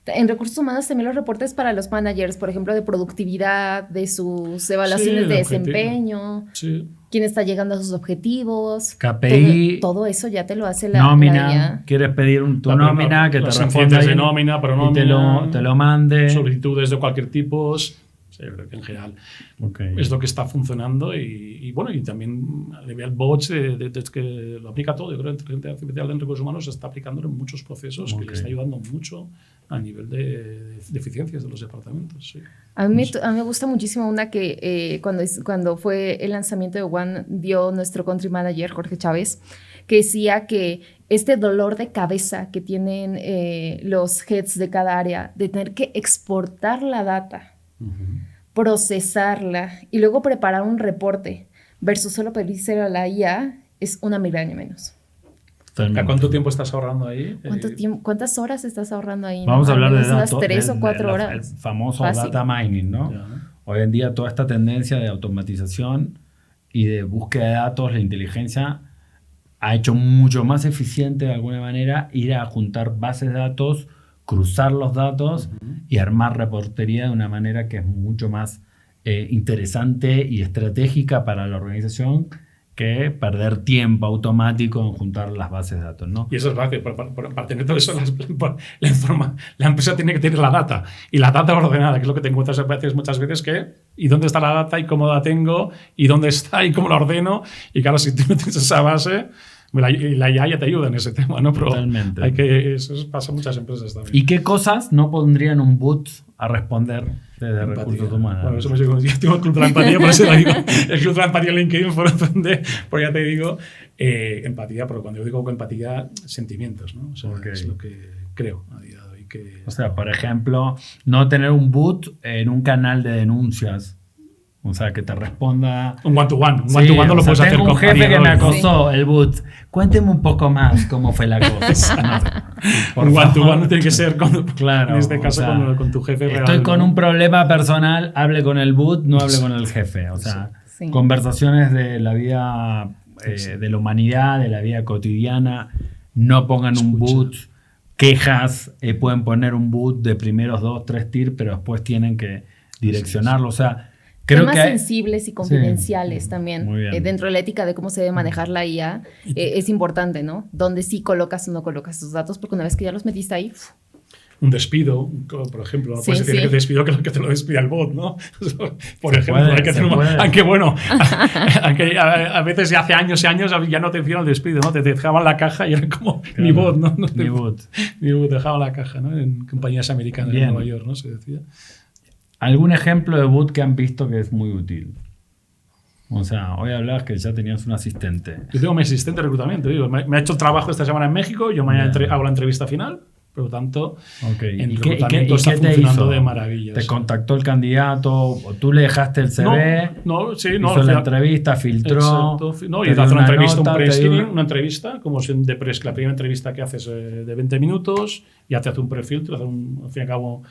En recursos humanos también los reportes para los managers, por ejemplo, de productividad, de sus evaluaciones de desempeño, quién está llegando a sus objetivos. KPI. Todo eso ya te lo hace la nómina. IA. Quieres pedir tu nómina que te responda de nómina, pero y te lo mande. Solicitudes de cualquier tipo. Sí, creo que en general es lo que está funcionando y bueno, y también a nivel bots que lo aplica todo. Yo creo que la inteligencia artificial en recursos humanos se está aplicando en muchos procesos que le está ayudando mucho a nivel de eficiencias de los departamentos. Sí. A mí me gusta muchísimo una que cuando fue el lanzamiento de One dio nuestro country manager Jorge Chávez, que decía que este dolor de cabeza que tienen los heads de cada área de tener que exportar la data, procesarla y luego preparar un reporte versus solo pedírselo a la IA es una migraña menos. ¿A cuánto tiempo estás ahorrando ahí? ¿Cuántas horas estás ahorrando ahí? Vamos a hablar de unas datos, 3 o 4 horas. El famoso Fácil. data mining, ¿no? Ya. Hoy en día toda esta tendencia de automatización y de búsqueda de datos, la inteligencia ha hecho mucho más eficiente de alguna manera ir a juntar bases de datos, cruzar los datos y armar reportería de una manera que es mucho más interesante y estratégica para la organización que perder tiempo automático en juntar las bases de datos, ¿no? Y eso es fácil, para tener todo eso, la empresa tiene que tener la data, y la data ordenada, que es lo que te encuentras muchas veces que, ¿y dónde está la data? ¿Y cómo la tengo? ¿Y dónde está? ¿Y cómo la ordeno? Y claro, si tú no tienes esa base, la IA ya te ayuda en ese tema, ¿no? Pero totalmente. Eso pasa en muchas empresas también. ¿Y qué cosas no pondrían un bot a responder desde recursos humanos? Bueno, eso me digo, yo tengo el club de la empatía, por eso lo digo. El club de la empatía en LinkedIn, por ya te digo, empatía, pero cuando yo digo empatía, sentimientos, ¿no? O sea, es lo que creo a día de hoy. O sea, por ejemplo, no tener un bot en un canal de denuncias. O sea, que te responda... Un one-to-one. Un one-to-one no lo puedes hacer con un jefe que me acosó, el boot. Cuénteme un poco más cómo fue la cosa. Un one-to-one tiene que ser, claro, en este caso, con tu jefe real. Estoy con un problema personal, hable con el boot, no hable con el jefe. O sea, conversaciones de la vida, de la humanidad, de la vida cotidiana. No pongan un boot. Quejas, pueden poner un boot de primeros 2, 3 tiers, pero después tienen que direccionarlo. O sea... Temas sensibles y confidenciales también. Dentro de la ética de cómo se debe manejar la IA, es importante, ¿no? Donde sí colocas o no colocas tus datos, porque una vez que ya los metiste ahí... Un despido, por ejemplo, no puedes decir que el despido que te lo despida el bot, ¿no? Por ejemplo, hay que hacer aunque bueno, aunque a veces ya hace años y años ya no te hicieron el despido, ¿no? Te dejaban la caja y era como mi bot, ¿no? Mi bot. Mi bot dejaba la caja, ¿no? En compañías americanas en Nueva York, ¿no? Se decía. ¿Algún ejemplo de boot que han visto que es muy útil? O sea, hoy hablabas que ya tenías un asistente. Yo tengo mi asistente de reclutamiento. Digo, me ha hecho el trabajo esta semana en México, yo mañana hago la entrevista final, por lo tanto, en reclutamiento está funcionando de maravilla. ¿Te contactó el candidato? ¿O tú le dejaste el CV? Hizo la entrevista, filtró. No, y hace una entrevista, un pre-screening, una entrevista, como de la primera entrevista que haces de 20 minutos, ya te hace un prefiltro, al fin y al cabo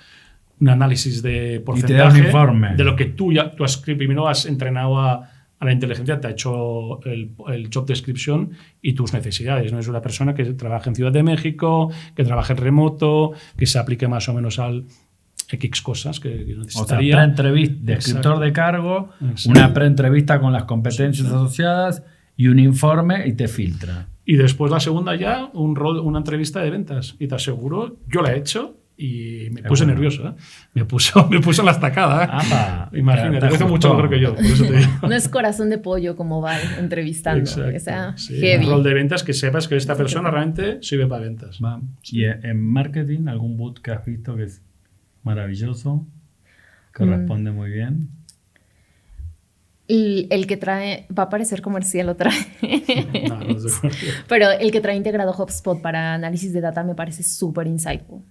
un análisis de porcentaje de lo que tú primero has entrenado a la inteligencia, te ha hecho el job description y tus necesidades. No es una persona que trabaja en Ciudad de México, que trabaja en remoto, que se aplique más o menos al X cosas que necesitaría. O sea, pre-entrevista, descriptor de cargo, una pre-entrevista con las competencias asociadas y un informe y te filtra. Y después la segunda ya, una entrevista de ventas. Y te aseguro, yo la he hecho y me puse nervioso, ¿eh? Me puso en la estacada, ¿eh? Imagínate, te hizo mucho mejor que yo, por eso te digo. No es corazón de pollo como va entrevistando. Exacto, heavy. Un rol de ventas que sepas que esta persona realmente sirve para ventas. ¿Y en marketing algún boot que has visto que es maravilloso, que responde muy bien? El que trae, va a parecer comercial otra vez, No sé. pero el que trae integrado HubSpot para análisis de data me parece súper insightful.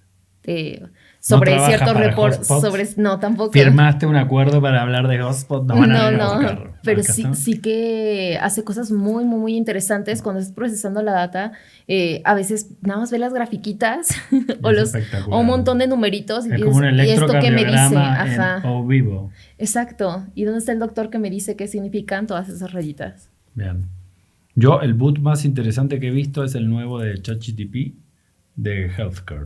Sobre trabaja ciertos para reportes, HubSpot. no, tampoco. ¿Firmaste un acuerdo para hablar de HubSpot? No, van a venir a buscar. pero Acá sí, está. sí que hace cosas muy, muy, muy interesantes cuando estás procesando la data. A veces nada más ve las grafiquitas o, espectacular. o un montón de numeritos y Es como un ¿y esto qué me dice? electrocardiograma en Ajá. O vivo. Exacto. ¿Y dónde está el doctor que me dice qué significan todas esas rayitas? Bien. Yo, el boot más interesante que he visto es el nuevo de ChatGPT de Healthcare.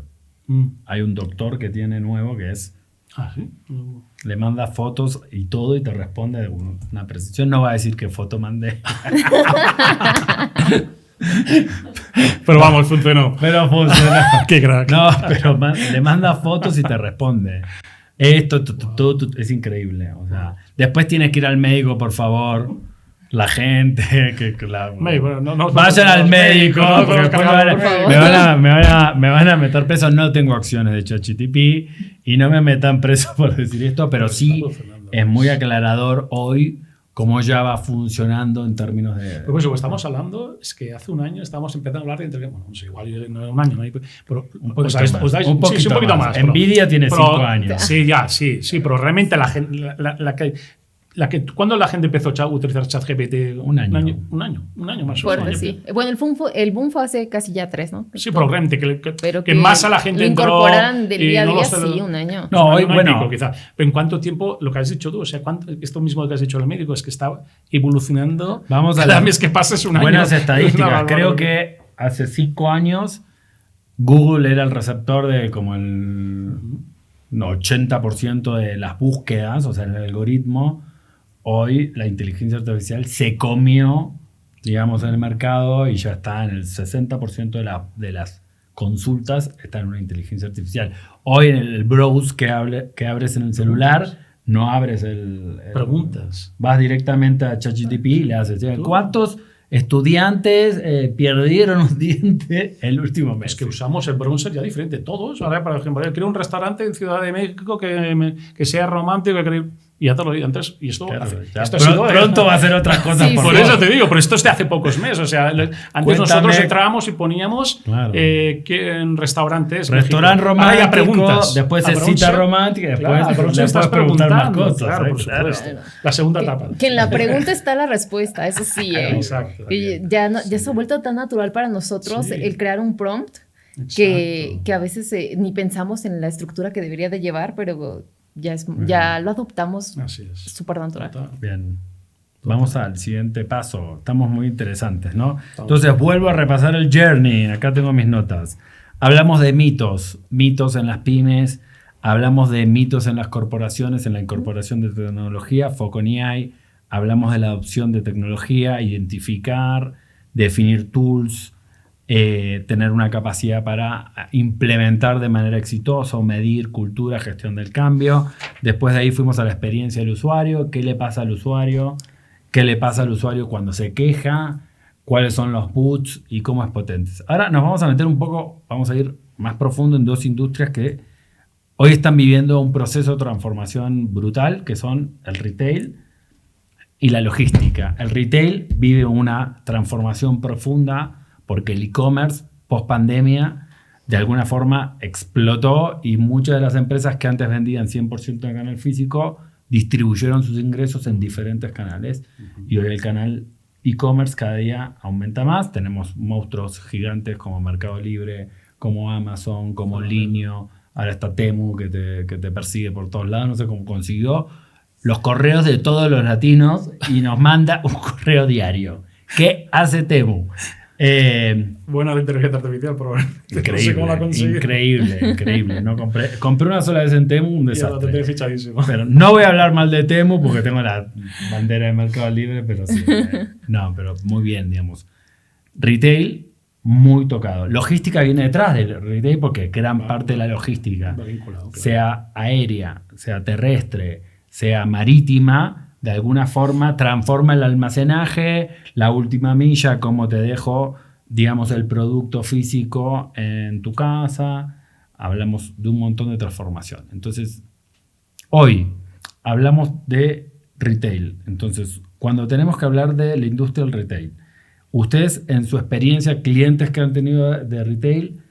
Hay un doctor que tiene nuevo que es... Ah, sí. Le manda fotos y todo y te responde de una precisión. No va a decir qué foto mandé. Pero vamos, funcionó. Pero funciona. Qué crack. No, pero le manda fotos y te responde. Esto, es increíble. O sea, después tienes que ir al médico, por favor. La gente. Bueno, no, vayan al médico. no, Porque después me van a meter preso. No tengo acciones de ChatGPT y no me metan preso por decir esto, pero sí es muy aclarador hoy cómo ya va funcionando en términos de... Pues lo que estamos hablando es que hace un año estábamos empezando a hablar de inteligencia. Bueno, no sé, igual no un año, ¿no? Pero Un poquito más. Pero, Nvidia tiene 5 años. Sí, pero realmente la gente... ¿Cuándo la gente empezó a utilizar ChatGPT? Un año Un año más o Fuerte, menos. sí. Bueno, el boom fue hace casi ya 3, ¿no? Sí, pero realmente Pero que más a la gente lo entró... incorporaran del y día a no día, lo sé, sí, un año. No, hoy, un año y bueno... pico, quizá. Pero ¿en cuánto tiempo, lo que has dicho tú, o sea, esto mismo que has dicho el médico, es que está evolucionando? Vamos a cada la- mes que pasa es un año. Buenas Es una estadísticas. barbaridad. Creo que hace 5 años Google era el receptor de como el 80% de las búsquedas, o sea, el algoritmo. Hoy la inteligencia artificial se comió, digamos, en el mercado y ya está en el 60% de las consultas está en una inteligencia artificial. Hoy en el browse que abres en el celular, no abres el... Preguntas. Vas directamente a ChatGPT y le haces, ¿cuántos estudiantes perdieron un diente el último mes? Es que usamos el browser ya diferente, todos. Ahora, por ejemplo, yo quiero un restaurante en Ciudad de México que sea romántico, y ya te lo digo antes. Y esto, Claro, ya esto ha sido, pronto va a hacer otras cosas. Sí, por Por vos. eso te digo, pero esto es de hace pocos meses. O sea, antes Cuéntame. nosotros entrábamos y poníamos Claro. que en restaurantes. Restaurante México. Ahora ya romántico, preguntas. después A es bronce, cita romántica, después claro, a bronce le estás puedes preguntar más preguntando, cosas. claro, por Claro. supuesto. La segunda etapa. Que en la pregunta está la respuesta, eso sí. Exacto. Que ya se ha vuelto tan natural para nosotros Sí. el crear un prompt que a veces ni pensamos en la estructura que debería de llevar, pero ya lo adoptamos Así es. súper natural. Total. Bien. Vamos al siguiente paso. Estamos muy interesantes, ¿no? Entonces vuelvo a repasar el journey. Acá tengo mis notas. Hablamos de mitos. Mitos en las pymes. Hablamos de mitos en las corporaciones, en la incorporación de tecnología, foco en AI. Hablamos de la adopción de tecnología, identificar, definir tools, tener una capacidad para implementar de manera exitosa o medir cultura, gestión del cambio. Después de ahí fuimos a la experiencia del usuario. ¿Qué le pasa al usuario? ¿Qué le pasa al usuario cuando se queja? ¿Cuáles son los boots y cómo es potente? Ahora nos vamos a meter un poco, vamos a ir más profundo en dos industrias que hoy están viviendo un proceso de transformación brutal, que son el retail y la logística. El retail vive una transformación profunda porque el e-commerce post pandemia de alguna forma explotó y muchas de las empresas que antes vendían 100% en canal físico distribuyeron sus ingresos en diferentes canales. Y hoy el canal e-commerce cada día aumenta más. Tenemos monstruos gigantes como Mercado Libre, como Amazon, como Linio. Ahora está Temu que te persigue por todos lados. No sé cómo consiguió los correos de todos los latinos y nos manda un correo diario. ¿Qué hace Temu? Buena de inteligencia artificial, probablemente. Increíble, No sé cómo la conseguí. increíble. No compré una sola vez en Temu, un Y ahora te desastre. tiene fichadísimo. Pero no voy a hablar mal de Temu porque tengo la bandera de Mercado Libre, pero sí. No, pero muy bien, digamos. Retail, muy tocado. Logística viene detrás del retail porque gran parte de la logística, Va vinculado, claro. sea aérea, sea terrestre, sea marítima, de alguna forma transforma el almacenaje, la última milla, cómo te dejo, digamos, el producto físico en tu casa. Hablamos de un montón de transformación. Entonces, hoy hablamos de retail. Entonces, cuando tenemos que hablar de la industria del retail, ustedes en su experiencia, clientes que han tenido de retail,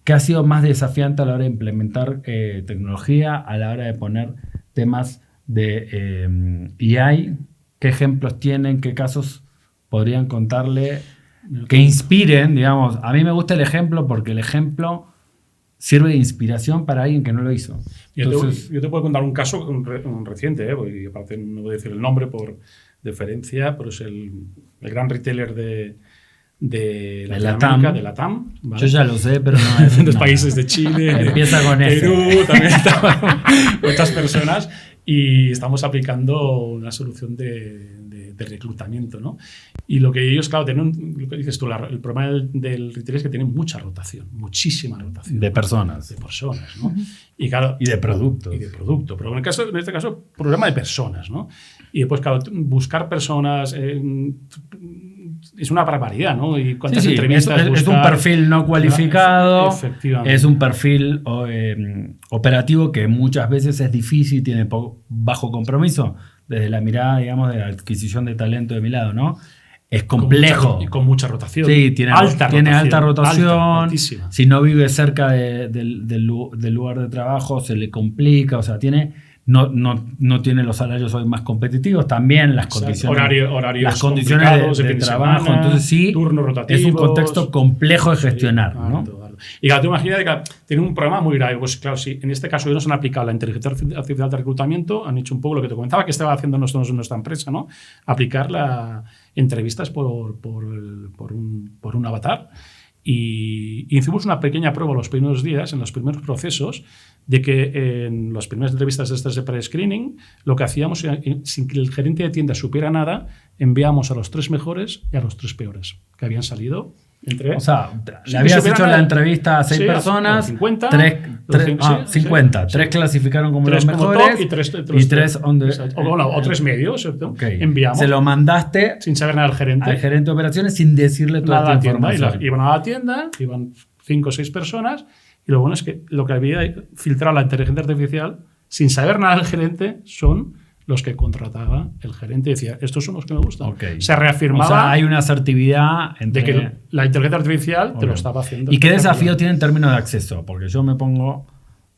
¿qué ha sido más desafiante a la hora de implementar tecnología, a la hora de poner temas de AI? ¿Qué ejemplos tienen? ¿Qué casos podrían contarle que inspiren? Digamos, a mí me gusta el ejemplo porque el ejemplo sirve de inspiración para alguien que no lo hizo. Entonces, yo te puedo contar un caso un reciente, y aparte no voy a decir el nombre por deferencia, pero es el gran retailer de Latinoamérica, de LATAM. ¿Vale? Yo ya lo sé, pero no es de los países de Chile, empieza con Perú, también muchas personas, y estamos aplicando una solución de reclutamiento, ¿no? Y lo que ellos, claro, tienen, lo que dices tú, el problema del retail es que tienen mucha rotación, muchísima rotación. De personas. De personas, ¿no? Y, claro, y de productos. Y de producto. Pero en este caso, problema de personas, ¿no? Y después, claro, buscar personas es una barbaridad, ¿no? Y cuántas entrevistas es un perfil no cualificado, efectivamente. Es un perfil operativo que muchas veces es difícil, tiene bajo compromiso, desde la mirada, digamos, de la adquisición de talento de mi lado, ¿no? Es complejo. Y con mucha rotación. Sí, tiene alta rotación. Altísima. Si no vive cerca del lugar de trabajo, se le complica. O sea, no tiene los salarios hoy más competitivos. También las condiciones, horarios condiciones de trabajo. Semana, entonces sí, turnos rotativos, es un contexto complejo de gestionar, ¿no? Alto. Y claro, tú imagínate que tiene un problema muy grave. Pues claro, si en este caso ellos han aplicado la inteligencia artificial de reclutamiento, han hecho un poco lo que te comentaba que estaba haciendo nosotros en nuestra empresa, ¿no? Aplicar entrevistas por un avatar. Y hicimos una pequeña prueba los primeros días, en los primeros procesos, de que en las primeras entrevistas de estas de pre-screening, lo que hacíamos era, sin que el gerente de tienda supiera nada, enviamos a los 3 mejores y a los 3 peores que habían salido. O sea, le habías hecho la entrevista a 6 personas, 50, 50. 3 clasificaron como los mejores y 3 o 3 medios. Okay. Enviamos. Se lo mandaste sin saber nada al gerente de operaciones, sin decirle toda nada esta información. Iban a la tienda, iban 5 o 6 personas, y lo bueno es que lo que había filtrado la inteligencia artificial, sin saber nada del gerente, son los que contrataba el gerente, y decía, estos son los que me gustan. Okay. Se reafirmaba. O sea, hay una asertividad de que la inteligencia artificial te lo estaba haciendo. ¿Y qué desafío tiene en términos de acceso? Porque yo me pongo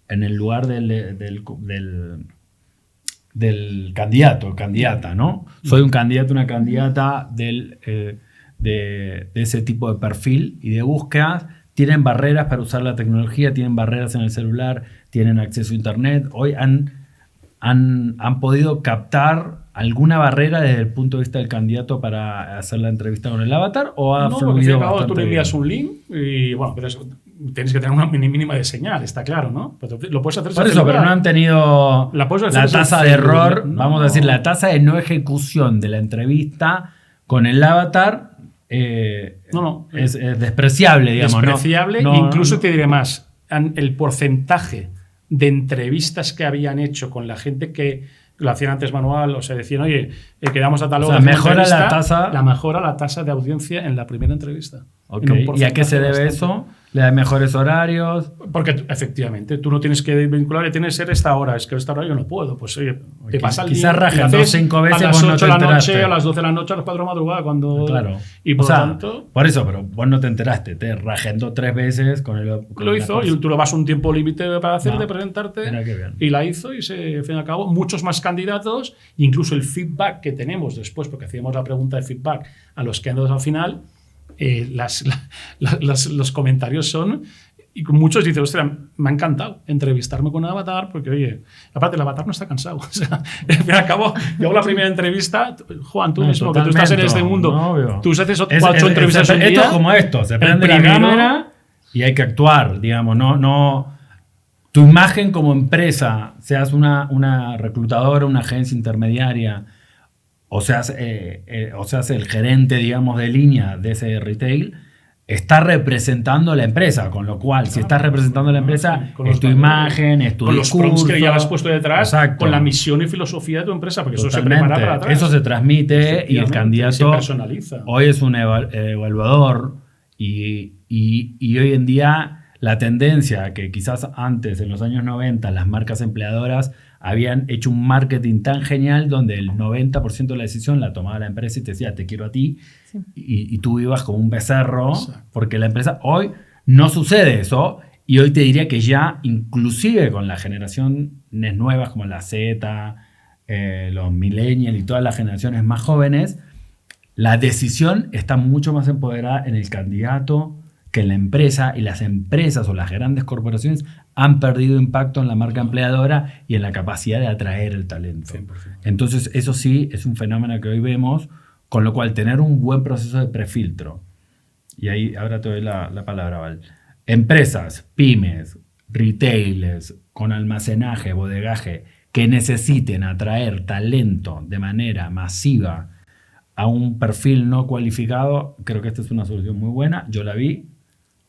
en el lugar del candidato, candidata, ¿no? Soy un candidato, una candidata de ese tipo de perfil y de búsquedas. Tienen barreras para usar la tecnología, tienen barreras en el celular, tienen acceso a internet. Hoy han podido captar alguna barrera desde el punto de vista del candidato para hacer la entrevista con el avatar, o ha fluido bastante? Tú le envías un link y bueno, pero tienes que tener una mínima de señal, está claro, ¿no? Pero lo puedes hacer. Por eso, pero no han tenido la tasa de error, vamos a decir, la tasa de no ejecución de la entrevista con el avatar es despreciable, digamos. Despreciable, incluso te diré más, el porcentaje de entrevistas que habían hecho con la gente que lo hacían antes manual, o sea, decían, oye, quedamos a tal hora. O sea, mejora la tasa de audiencia en la primera entrevista. Okay. ¿Y a qué se debe eso? ¿Le da mejores horarios? Porque efectivamente, tú no tienes que vincular, tienes que ser esta hora, es que esta hora yo no puedo. Pues oye, te pasa el día. Quizás rajen 5 veces a las 8 de la noche, a las 12 de la noche, a las 4 de la madrugada, cuando. Claro. Y por lo tanto. Por eso, pero vos no te enteraste, te ragendó 3 veces con el. Lo hizo y tú le vas un tiempo límite para de presentarte. Y la hizo y al fin y al cabo, muchos más candidatos, incluso el feedback que tenemos después, porque hacíamos la pregunta de feedback a los que han dado al final. Los comentarios son, y muchos dicen, ostras, me ha encantado entrevistarme con un avatar, porque oye, aparte el avatar no está cansado. O sea, al fin y al cabo, yo hago la primera entrevista, Juan, tú mismo, que tú estás en este mundo, tú haces 8 entrevistas un día. Esto es como esto, se prende la cámara y hay que actuar, digamos, no tu imagen como empresa, seas una reclutadora, una agencia intermediaria, o seas el gerente, digamos, de línea de ese retail, está representando la empresa, con lo cual, si estás representando la empresa, es tu imagen, es tu discurso. Con los prompts que ya has puesto detrás, exacto, con la misión y filosofía de tu empresa, porque totalmente, eso se prepara para atrás. Eso se transmite y el candidato se personaliza. Hoy es un evaluador y hoy en día la tendencia que quizás antes, en los años 90, las marcas empleadoras habían hecho un marketing tan genial donde el 90% de la decisión la tomaba la empresa y te decía, te quiero a ti, sí. y tú ibas como un becerro, porque la empresa, hoy no sucede eso, y hoy te diría que ya, inclusive con las generaciones nuevas como la Z, los millennials y todas las generaciones más jóvenes, la decisión está mucho más empoderada en el candidato que en la empresa, y las empresas o las grandes corporaciones han perdido impacto en la marca empleadora y en la capacidad de atraer el talento. 100%. Entonces, eso sí es un fenómeno que hoy vemos, con lo cual tener un buen proceso de prefiltro. Y ahí ahora te doy la palabra, Val. Empresas, pymes, retailers, con almacenaje, bodegaje, que necesiten atraer talento de manera masiva a un perfil no cualificado, creo que esta es una solución muy buena. Yo la vi,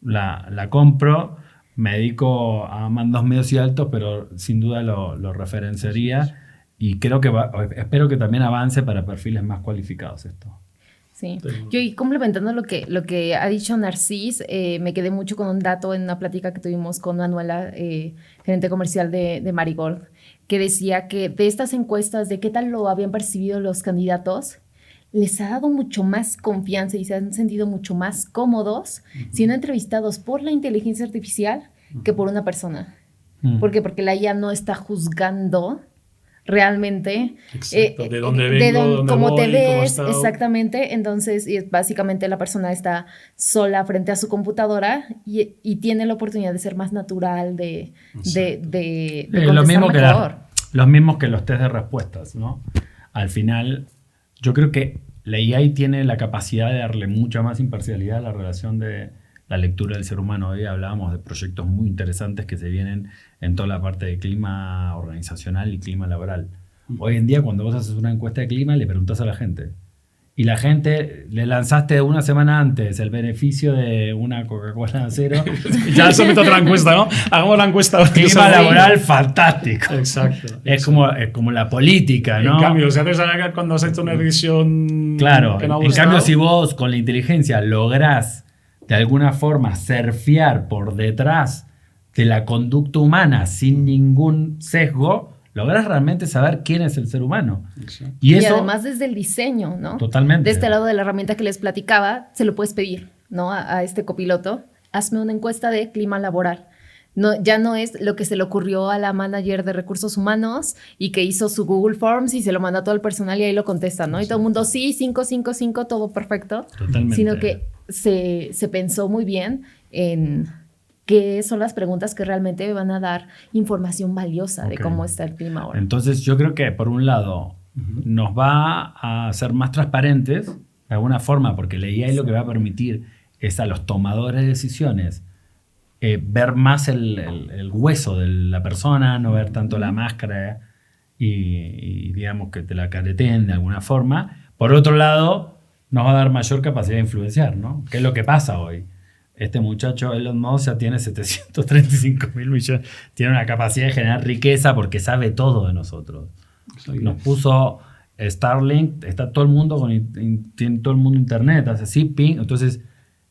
la compro, me dedico a mandos medios y altos, pero sin duda lo referenciaría, y creo que espero que también avance para perfiles más cualificados esto. Sí, yo, y complementando lo que ha dicho Narcís, me quedé mucho con un dato en una plática que tuvimos con Manuela, gerente comercial de Marigold, que decía que de estas encuestas de qué tal lo habían percibido los candidatos, les ha dado mucho más confianza y se han sentido mucho más cómodos siendo entrevistados por la inteligencia artificial que por una persona. ¿Por qué? Porque la IA no está juzgando realmente de dónde vengo, cómo te ves, exactamente. Entonces, básicamente la persona está sola frente a su computadora y tiene la oportunidad de ser más natural, de contestar mejor. Los mismos que los test de respuestas, ¿no? Al final, yo creo que la AI tiene la capacidad de darle mucha más imparcialidad a la relación de la lectura del ser humano. Hoy hablábamos de proyectos muy interesantes que se vienen en toda la parte de clima organizacional y clima laboral. Hoy en día, cuando vos haces una encuesta de clima, le preguntás a la gente. Y la gente, le lanzaste una semana antes el beneficio de una Coca-Cola cero. Ya somete otra encuesta, ¿no? Hagamos la encuesta. Clima laboral fantástico. Exacto. Es como la política, ¿no? En cambio, si haces cuando has hecho una revisión... Claro, que no ha en cambio, si vos con la inteligencia lográs de alguna forma surfear por detrás de la conducta humana sin ningún sesgo, lográs realmente saber quién es el ser humano. Y eso, además desde el diseño, ¿no? Totalmente. De este lado de la herramienta que les platicaba, se lo puedes pedir, ¿no? A este copiloto, hazme una encuesta de clima laboral. No, ya no es lo que se le ocurrió a la manager de recursos humanos y que hizo su Google Forms y se lo manda a todo el personal y ahí lo contesta, ¿no? Y todo el mundo, sí, 5, todo perfecto. Totalmente. Sino que se pensó muy bien en qué son las preguntas que realmente van a dar información valiosa de cómo está el clima ahora. Entonces, yo creo que, por un lado, nos va a hacer más transparentes, de alguna forma, porque la IA lo que va a permitir es a los tomadores de decisiones ver más el hueso de la persona, no ver tanto la máscara y digamos que te la careteen de alguna forma. Por otro lado, nos va a dar mayor capacidad de influenciar, ¿no? ¿Qué es lo que pasa hoy? Este muchacho, Elon Musk, ya tiene 735 mil millones. Tiene una capacidad de generar riqueza porque sabe todo de nosotros. Nos puso Starlink, está todo el mundo tiene todo el mundo internet, hace así, ping. Entonces,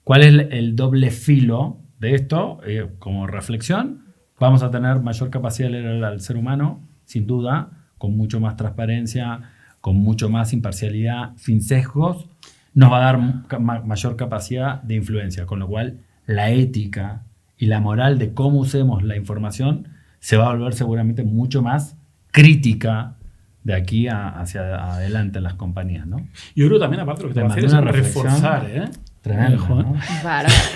¿cuál es el doble filo de esto? Como reflexión, vamos a tener mayor capacidad de leer al ser humano, sin duda, con mucho más transparencia, con mucho más imparcialidad, sin sesgos. Nos va a dar mayor capacidad de influencia, con lo cual la ética y la moral de cómo usemos la información se va a volver seguramente mucho más crítica de aquí hacia adelante en las compañías, ¿no? Yo creo también, aparte, lo que te va a hacer es reforzar, Tremendo, Juan.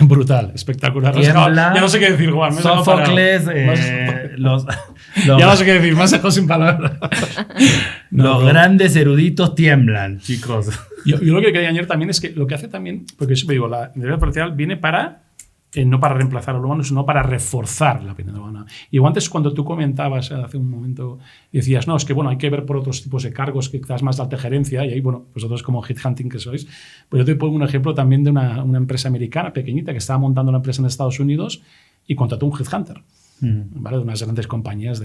¿no? Brutal, espectacular. Tiembla, ya no sé qué decir, Juan. Sófocles, ya no sé qué decir, más dejado sin palabras. Los grandes eruditos tiemblan, chicos. Yo lo que quería añadir también es que lo que hace también, porque siempre digo, la inteligencia artificial viene para, no para reemplazar al humano, sino para reforzar la opinión humana. Y antes, cuando tú comentabas hace un momento, decías, no, es que bueno, hay que ver por otros tipos de cargos, que quizás más de alta gerencia, y ahí, bueno, vosotros como headhunting que sois, pues yo te pongo un ejemplo también de una empresa americana pequeñita que estaba montando una empresa en Estados Unidos y contrató un headhunter, ¿vale? De unas grandes compañías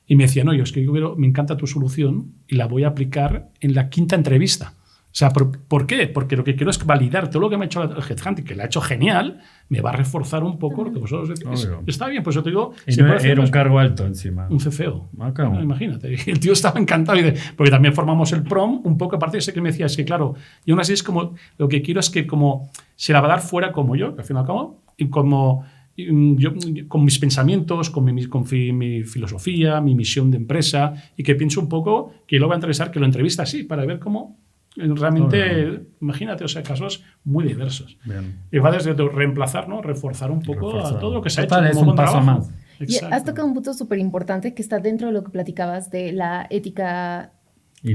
y me decía, no, yo es que me encanta tu solución y la voy a aplicar en la 5ª entrevista. O sea, ¿por qué? Porque lo que quiero es validar todo lo que me ha hecho el headhunting, que lo ha hecho genial, me va a reforzar un poco lo que vosotros decís. Está bien, pues yo te digo... Y no era un cargo alto encima. Un CFO. No, imagínate. El tío estaba encantado. Porque también formamos el prom un poco, aparte de ese que me decía, es que claro, y aún así es como, lo que quiero es que como se la va a dar fuera como yo, que al fin y al cabo, y como... Yo, con mis pensamientos, con mi filosofía, mi misión de empresa, y que pienso un poco que lo va a entrevistar, que lo entrevista así, para ver cómo realmente, imagínate, o sea, casos muy diversos. Bien. Y va desde reemplazar, ¿no? Reforzar un poco a todo lo que se ha hecho. Es un paso más. Y has tocado un punto súper importante que está dentro de lo que platicabas de la ética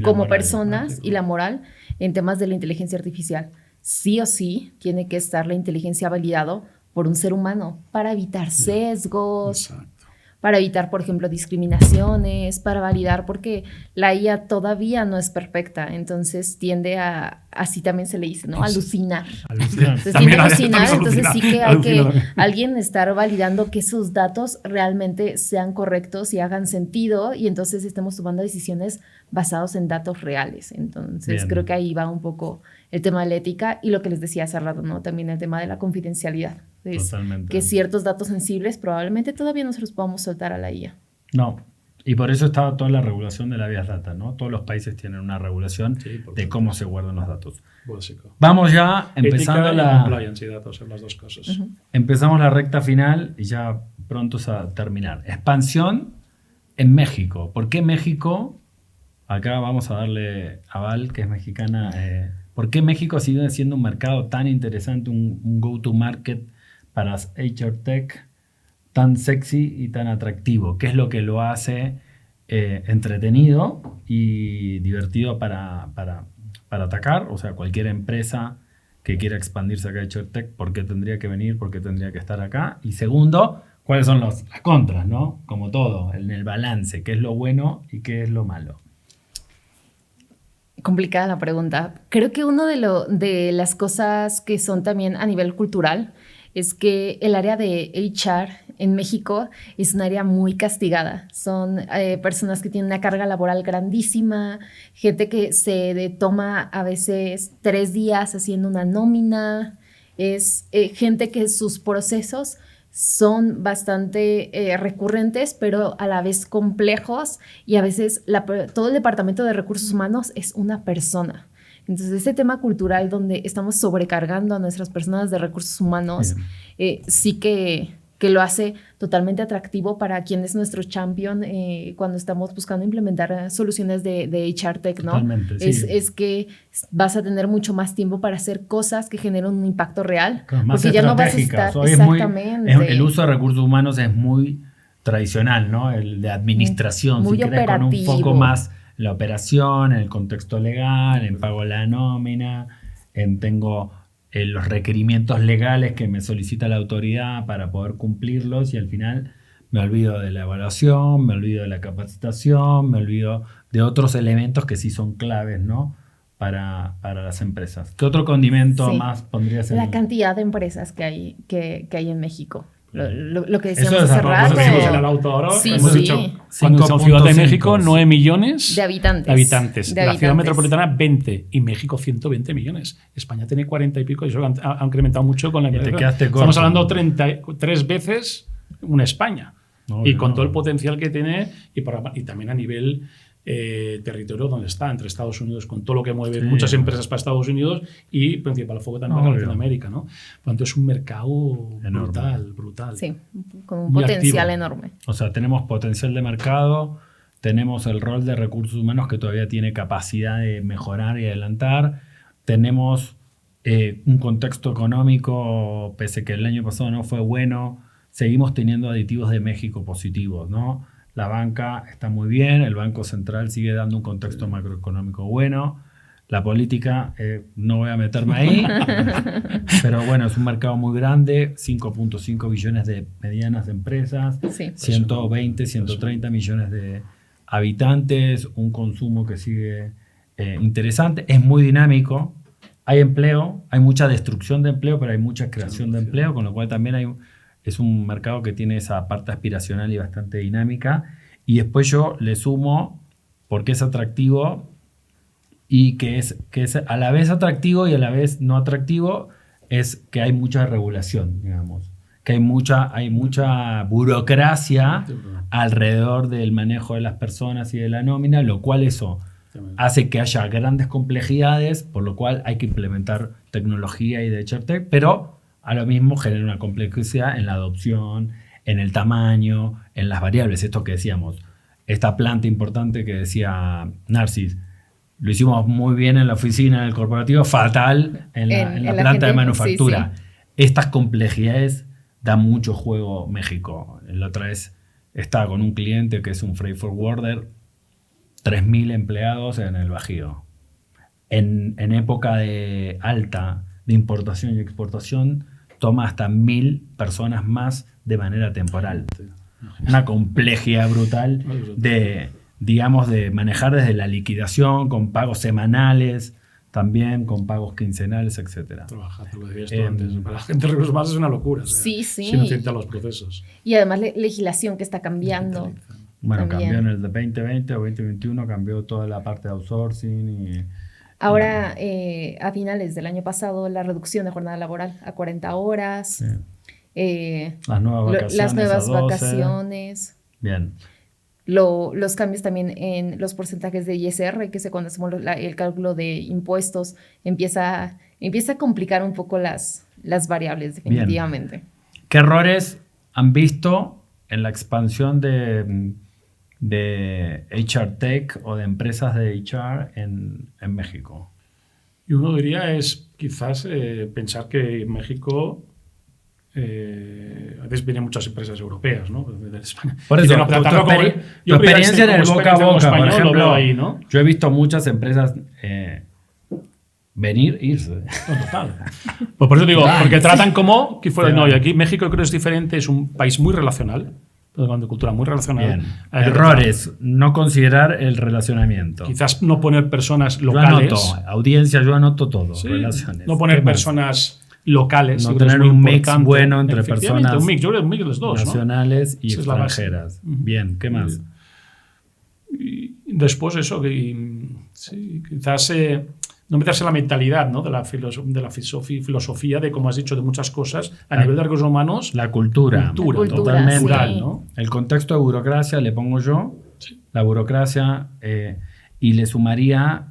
como moral, personas y la moral en temas de la inteligencia artificial. Sí o sí tiene que estar la inteligencia validado por un ser humano para evitar sesgos, para evitar, por ejemplo, discriminaciones, para validar, porque la IA todavía no es perfecta, entonces tiende a, así también se le dice, ¿no? Alucinar. Entonces tiende a alucinar, entonces sí que hay que alguien estar validando que sus datos realmente sean correctos y hagan sentido, y entonces estemos tomando decisiones basadas en datos reales. Entonces creo que ahí va un poco el tema de la ética y lo que les decía hace rato, ¿no? También el tema de la confidencialidad. Totalmente. Que ciertos datos sensibles probablemente todavía no se los podamos soltar a la IA. No, y por eso está toda la regulación de la Big Data, ¿no? Todos los países tienen una regulación de cómo se guardan los datos. Básico. Vamos ya empezando la compliance y datos en las dos cosas. Empezamos la recta final y ya prontos a terminar. Expansión en México. ¿Por qué México? Acá vamos a darle a Val, que es mexicana. ¿Por qué México sigue siendo un mercado tan interesante, un go-to-market para HR Tech tan sexy y tan atractivo? ¿Qué es lo que lo hace entretenido y divertido para atacar? O sea, cualquier empresa que quiera expandirse acá a HR Tech, ¿por qué tendría que venir? ¿Por qué tendría que estar acá? Y segundo, ¿cuáles son las contras, ¿no? Como todo, en el balance, ¿qué es lo bueno y qué es lo malo? Complicada la pregunta. Creo que una de las cosas que son también a nivel cultural es que el área de HR en México es un área muy castigada. Son personas que tienen una carga laboral grandísima, gente que se toma a veces 3 días haciendo una nómina, es gente que sus procesos son bastante recurrentes, pero a la vez complejos, y a veces todo el departamento de recursos humanos es una persona. Entonces, ese tema cultural donde estamos sobrecargando a nuestras personas de recursos humanos, sí que lo hace totalmente atractivo para quien es nuestro champion cuando estamos buscando implementar soluciones de HR Tech, ¿no? Totalmente, sí. Es que vas a tener mucho más tiempo para hacer cosas que generen un impacto real. Más porque ya no vas a estar... Hoy exactamente. El uso de recursos humanos es muy tradicional, ¿no? El de administración, muy si querés, con un foco más en la operación, en el contexto legal, en pago de la nómina, tengo los requerimientos legales que me solicita la autoridad para poder cumplirlos, y al final me olvido de la evaluación, me olvido de la capacitación, me olvido de otros elementos que sí son claves, ¿no? Para las empresas. ¿Qué otro condimento más pondrías en la cantidad de empresas que hay en México? Lo que decíamos hace rato. Hemos dicho, con Ciudad de México, 9 millones de habitantes. La ciudad metropolitana, 20. Y México, 120 millones. España tiene 40 y pico, y eso ha incrementado mucho con la inmigración. Estamos hablando 33 veces una España. Y con todo el potencial que tiene, y también a nivel territorio donde está, entre Estados Unidos, con todo lo que mueve muchas empresas para Estados Unidos, y principal foco también para Latinoamérica, ¿no? Por lo tanto, es un mercado brutal. Sí, con un potencial enorme. O sea, tenemos potencial de mercado, tenemos el rol de recursos humanos que todavía tiene capacidad de mejorar y adelantar, tenemos un contexto económico, pese que el año pasado no fue bueno, seguimos teniendo aditivos de México positivos, ¿no? La banca está muy bien, el Banco Central sigue dando un contexto macroeconómico bueno, la política, no voy a meterme ahí, pero bueno, es un mercado muy grande, 5.5 billones de medianas empresas, 120, 130 millones de habitantes, un consumo que sigue interesante, es muy dinámico, hay empleo, hay mucha destrucción de empleo, pero hay mucha creación de empleo, con lo cual también es un mercado que tiene esa parte aspiracional y bastante dinámica. Y después yo le sumo, porque es atractivo, y que es a la vez atractivo y a la vez no atractivo, es que hay mucha regulación, digamos. Que hay mucha burocracia alrededor del manejo de las personas y de la nómina, lo cual eso hace que haya grandes complejidades, por lo cual hay que implementar tecnología y de HRTech, pero a lo mismo genera una complejidad en la adopción, en el tamaño, en las variables. Esto que decíamos, esta planta importante que decía Narcis, lo hicimos muy bien en la oficina, en el corporativo, fatal en la planta gente, de manufactura. Sí, sí. Estas complejidades dan mucho juego México. La otra vez estaba con un cliente que es un freight forwarder, 3.000 empleados en el Bajío. En época de alta de importación y exportación, toma hasta 1.000 personas más de manera temporal. Una complejidad brutal de manejar desde la liquidación, con pagos semanales, también con pagos quincenales, etc. Trabajar, lo decías tú antes. Para la gente de recursos humanos es una locura. O sea, sí, sí. Si no entiende los procesos. Y además legislación que está cambiando. Bueno, también. Cambió en el de 2020 o 2021, cambió toda la parte de outsourcing. Ahora, a finales del año pasado, la reducción de jornada laboral a 40 horas. Sí. Las nuevas vacaciones. Bien. Los cambios también en los porcentajes de ISR, que cuando hacemos el cálculo de impuestos empieza a complicar un poco las variables, definitivamente. Bien. ¿Qué errores han visto en la expansión de HR Tech o de empresas de HR en México? Y uno diría es quizás pensar que en México... a veces vienen muchas empresas europeas, ¿no? De España. Por eso, tu experiencia en el boca a boca, por ejemplo, ahí, ¿no? Yo he visto muchas empresas venir e irse. No, total. Pues por eso digo, porque tratan como que fuera... No, y aquí México creo que es diferente, es un país muy relacional, de cultura muy relacional. Bien. Errores, no considerar el relacionamiento. Quizás no poner personas locales. Yo anoto, audiencia, yo anoto todo, sí, relaciones. No poner personas... locales. No tener un mix bueno entre personas un mix, yo creo un mix de los dos, nacionales, ¿no? Y esa extranjeras. Bien, ¿qué más? Y después eso, que sí, quizás no meterse en la mentalidad, ¿no? de la filosofía de, como has dicho, de muchas cosas a nivel de recursos humanos. La cultura totalmente. Cultural, sí. ¿no? El contexto de burocracia le pongo yo, sí. La burocracia, y le sumaría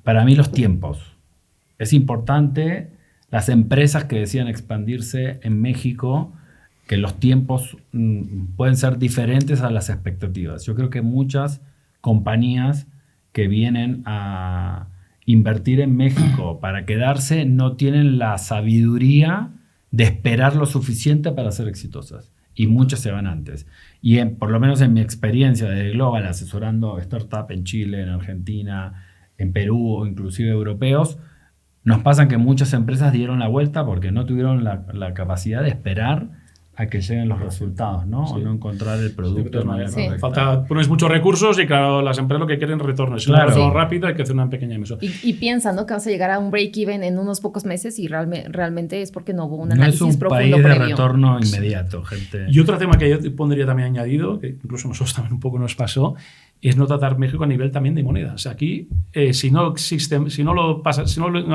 para mí los tiempos. Es importante las empresas que decían expandirse en México, que los tiempos pueden ser diferentes a las expectativas. Yo creo que muchas compañías que vienen a invertir en México para quedarse no tienen la sabiduría de esperar lo suficiente para ser exitosas. Y muchas se van antes. Y por lo menos en mi experiencia de Global, asesorando startups en Chile, en Argentina, en Perú o inclusive europeos, nos pasa que muchas empresas dieron la vuelta porque no tuvieron la capacidad de esperar a que lleguen los resultados, ¿no? Sí. O no encontrar el producto de manera correcta. Pones muchos recursos y claro, las empresas lo que quieren es retorno. Si claro. Un retorno rápido hay que hacer una pequeña emisión. Y piensan, ¿no? Que vas a llegar a un break-even en unos pocos meses y realmente es porque no hubo un análisis profundo previo. No es un país de retorno inmediato, gente. Y otro tema que yo pondría también añadido, que incluso nosotros también un poco nos pasó, es no tratar México a nivel también de moneda. O sea, aquí, si no lo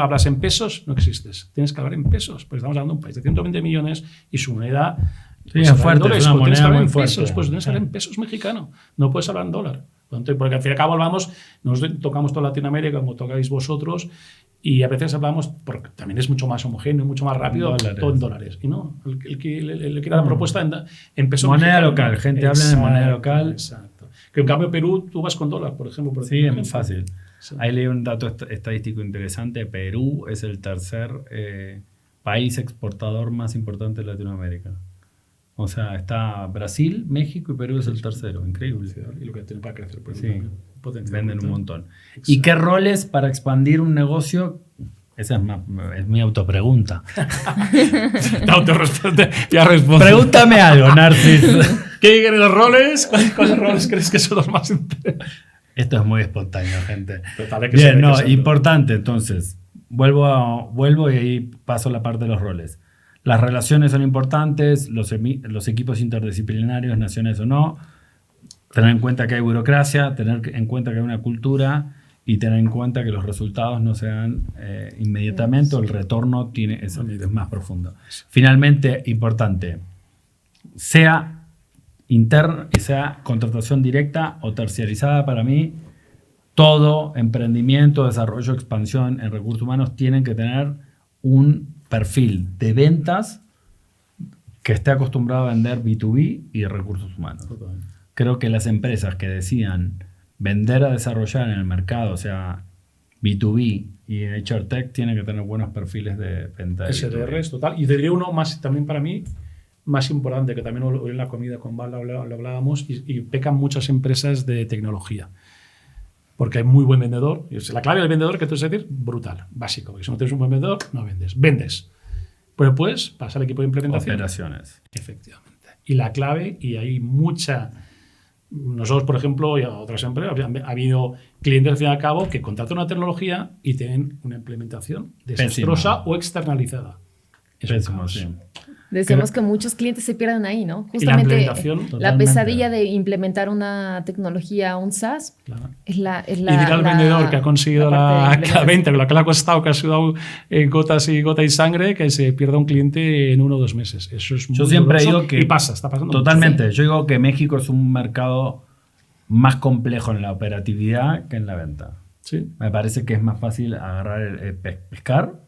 hablas en pesos, no existes. Tienes que hablar en pesos, porque estamos hablando de un país de 120 millones y su moneda... Sí, es fuerte, es una moneda muy fuerte. Pues tienes que hablar en pesos mexicano, no puedes hablar en dólar. Porque al fin y al cabo nos tocamos toda Latinoamérica, como tocáis vosotros, y a veces hablamos, porque también es mucho más homogéneo, mucho más rápido, todo en dólares. Y no, el que da la propuesta en pesos moneda mexicano. Local, gente habla de moneda local. Exacto. Que en cambio Perú tú vas con dólar, por ejemplo. Sí, es muy fácil. Sí. Ahí leí un dato estadístico interesante. Perú es el tercer país exportador más importante de Latinoamérica. O sea, está Brasil, México y Perú es el tercero. Increíble. Sí, y lo que tiene para crecer. Pues sí, venden un montón. Exacto. ¿Y qué roles para expandir un negocio? Esa es mi autopregunta. La autorrespuesta. Ya respondo. Pregúntame algo, Narcis. ¿Qué quieren los roles? ¿Cuáles roles crees que son los más interesantes? Esto es muy espontáneo, gente. Bien, importante. Entonces, vuelvo y ahí paso a la parte de los roles. Las relaciones son importantes, los equipos interdisciplinarios, naciones o no. Tener en cuenta que hay burocracia, tener en cuenta que hay una cultura y tener en cuenta que los resultados no se dan inmediatamente o el retorno es más profundo. Finalmente, importante, sea interna y sea contratación directa o terciarizada, para mí, todo emprendimiento, desarrollo, expansión en recursos humanos tienen que tener un perfil de ventas que esté acostumbrado a vender B2B y de recursos humanos. Totalmente. Creo que las empresas que decidan vender a desarrollar en el mercado, o sea, B2B y HR Tech, tienen que tener buenos perfiles de venta. SDR es total. Y te diría uno más, también para mí, más importante, que también hoy en la comida con Val lo hablábamos, y pecan muchas empresas de tecnología. Porque hay muy buen vendedor. Y la clave del vendedor, que tú sabes decir, brutal, básico. Porque si no tienes un buen vendedor, no vendes. Vendes. Pero después pasa al equipo de implementación. Operaciones. Efectivamente. Y la clave, y hay mucha... Nosotros, por ejemplo, y a otras empresas, ha habido clientes al fin y al cabo que contratan una tecnología y tienen una implementación desastrosa o externalizada. Es un Pésimo, caos. sí. Decimos que muchos clientes se pierden ahí, ¿no? Y la Justamente implementación, la totalmente. pesadilla de implementar una tecnología, un SaaS, Claro. es la Y dirá al vendedor que ha conseguido parte de la venta, lo que le ha costado, que ha sudado en gotas y sangre, que se pierda un cliente en 1 o 2 meses. Eso es muy Yo siempre doloroso digo que... y pasa, está pasando Totalmente. mucho. Yo digo que México es un mercado más complejo en la operatividad que en la venta. Sí. Me parece que es más fácil agarrar pescar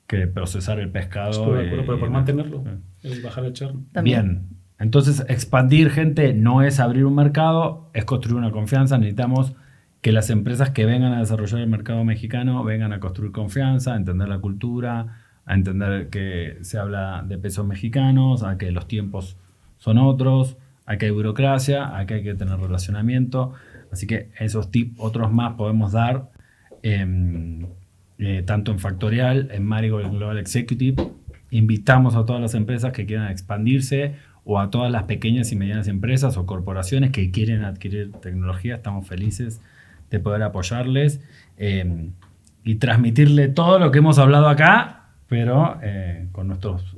que procesar el pescado. Estoy de acuerdo, pero por mantenerlo, es bajar el churn. También. Bien. Entonces, expandir, gente, no es abrir un mercado, es construir una confianza. Necesitamos que las empresas que vengan a desarrollar el mercado mexicano vengan a construir confianza, a entender la cultura, a entender que se habla de pesos mexicanos, a que los tiempos son otros, a que hay burocracia, a que hay que tener relacionamiento. Así que esos tips, otros más podemos dar, tanto en Factorial, en Marigold Global Executive. Invitamos a todas las empresas que quieran expandirse o a todas las pequeñas y medianas empresas o corporaciones que quieren adquirir tecnología. Estamos felices de poder apoyarles y transmitirle todo lo que hemos hablado acá, pero con nuestros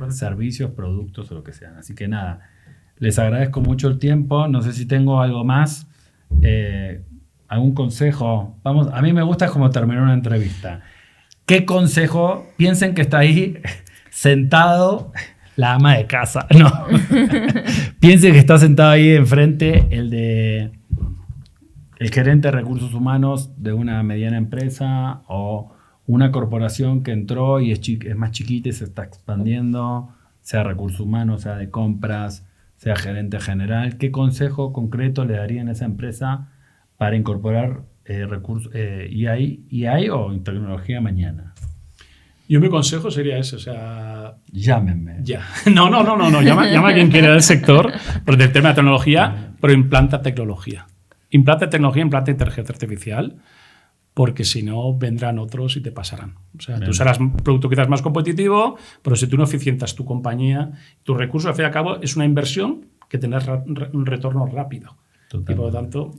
servicios, productos o lo que sean. Así que nada, les agradezco mucho el tiempo. No sé si tengo algo más. ¿Algún consejo? Vamos, a mí me gusta como terminar una entrevista. ¿Qué consejo? Piensen que está ahí sentado la ama de casa. No. Piensen que está sentado ahí enfrente el gerente de recursos humanos de una mediana empresa o una corporación que entró y es más chiquita y se está expandiendo, sea recursos humanos, sea de compras, sea gerente general. ¿Qué consejo concreto le darían a esa empresa para incorporar recursos EI o tecnología mañana? Yo mi consejo sería ese, o sea... Llámenme. Ya. No. Llama a quien quiera del sector, por el tema de tecnología, pero implanta tecnología. Implanta tecnología, implanta inteligencia artificial, porque si no, vendrán otros y te pasarán. O sea, tú serás un producto quizás más competitivo, pero si tú no eficientas tu compañía, tus recursos, al fin y al cabo, es una inversión que tendrás un retorno rápido. Totalmente. Y por lo tanto,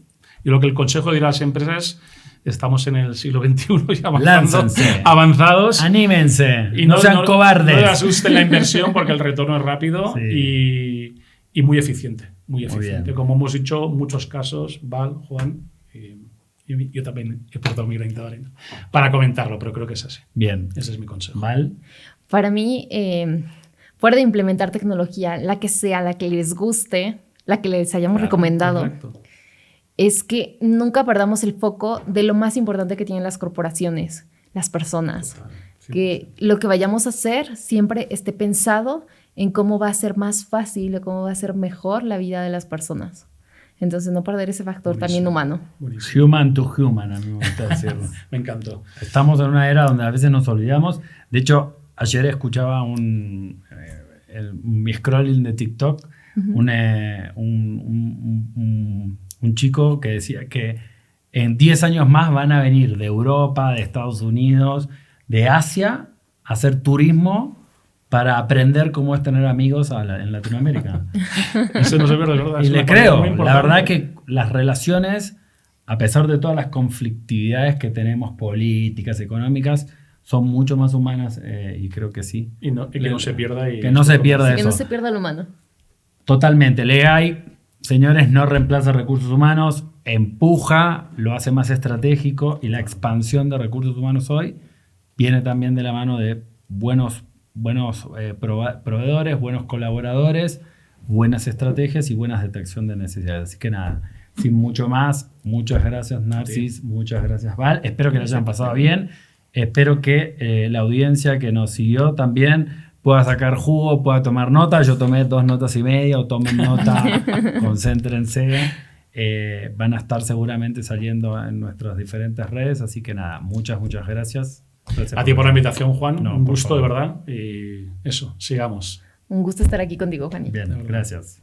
yo lo que el consejo dirá a las empresas, estamos en el siglo XXI y Láncense. avanzados. Anímense. Y no sean cobardes. No le asusten la inversión porque el retorno es rápido Sí. y muy eficiente. Muy eficiente. bien. Como hemos dicho, muchos casos, Val, Juan, y yo también he portado mi granito de arena para comentarlo, pero creo que es así. Bien. Ese es mi consejo. ¿Mal? Para mí, fuera de implementar tecnología, la que sea, la que les guste, la que les hayamos recomendado, Correcto. es que nunca perdamos el foco de lo más importante que tienen las corporaciones, las personas. Total, sí. Que lo que vayamos a hacer siempre esté pensado en cómo va a ser más fácil o cómo va a ser mejor la vida de las personas. Entonces, no perder ese factor también humano. Buenísimo. Human to human, a mí me gusta decirlo. Me encantó. Estamos en una era donde a veces nos olvidamos. De hecho, ayer escuchaba mi scrolling de TikTok, un chico que decía que en 10 años más van a venir de Europa, de Estados Unidos, de Asia, a hacer turismo para aprender cómo es tener amigos en Latinoamérica. Eso no se pierde, ¿verdad? Y Es le una parte creo, muy la importante. verdad que las relaciones, a pesar de todas las conflictividades que tenemos políticas, económicas, son mucho más humanas y creo que sí. Y que no se pierda. Que no se pierda Que eso. no se pierda lo humano. Totalmente. El AI señores, no reemplaza recursos humanos, empuja, lo hace más estratégico y la expansión de recursos humanos hoy viene también de la mano de buenos proveedores, buenos colaboradores, buenas estrategias y buenas detección de necesidades. Así que nada, sin mucho más, muchas gracias Narcis, sí. Muchas gracias Val. Espero que lo hayan pasado bien. Espero que la audiencia que nos siguió también pueda sacar jugo, pueda tomar nota. Yo tomé 2 notas y media, o tomen nota, concéntrense. Van a estar seguramente saliendo en nuestras diferentes redes. Así que nada, muchas gracias. A ti por la invitación, Juan. No, un gusto, de verdad. Y eso, sigamos. Un gusto estar aquí contigo, Juan. Bien, gracias.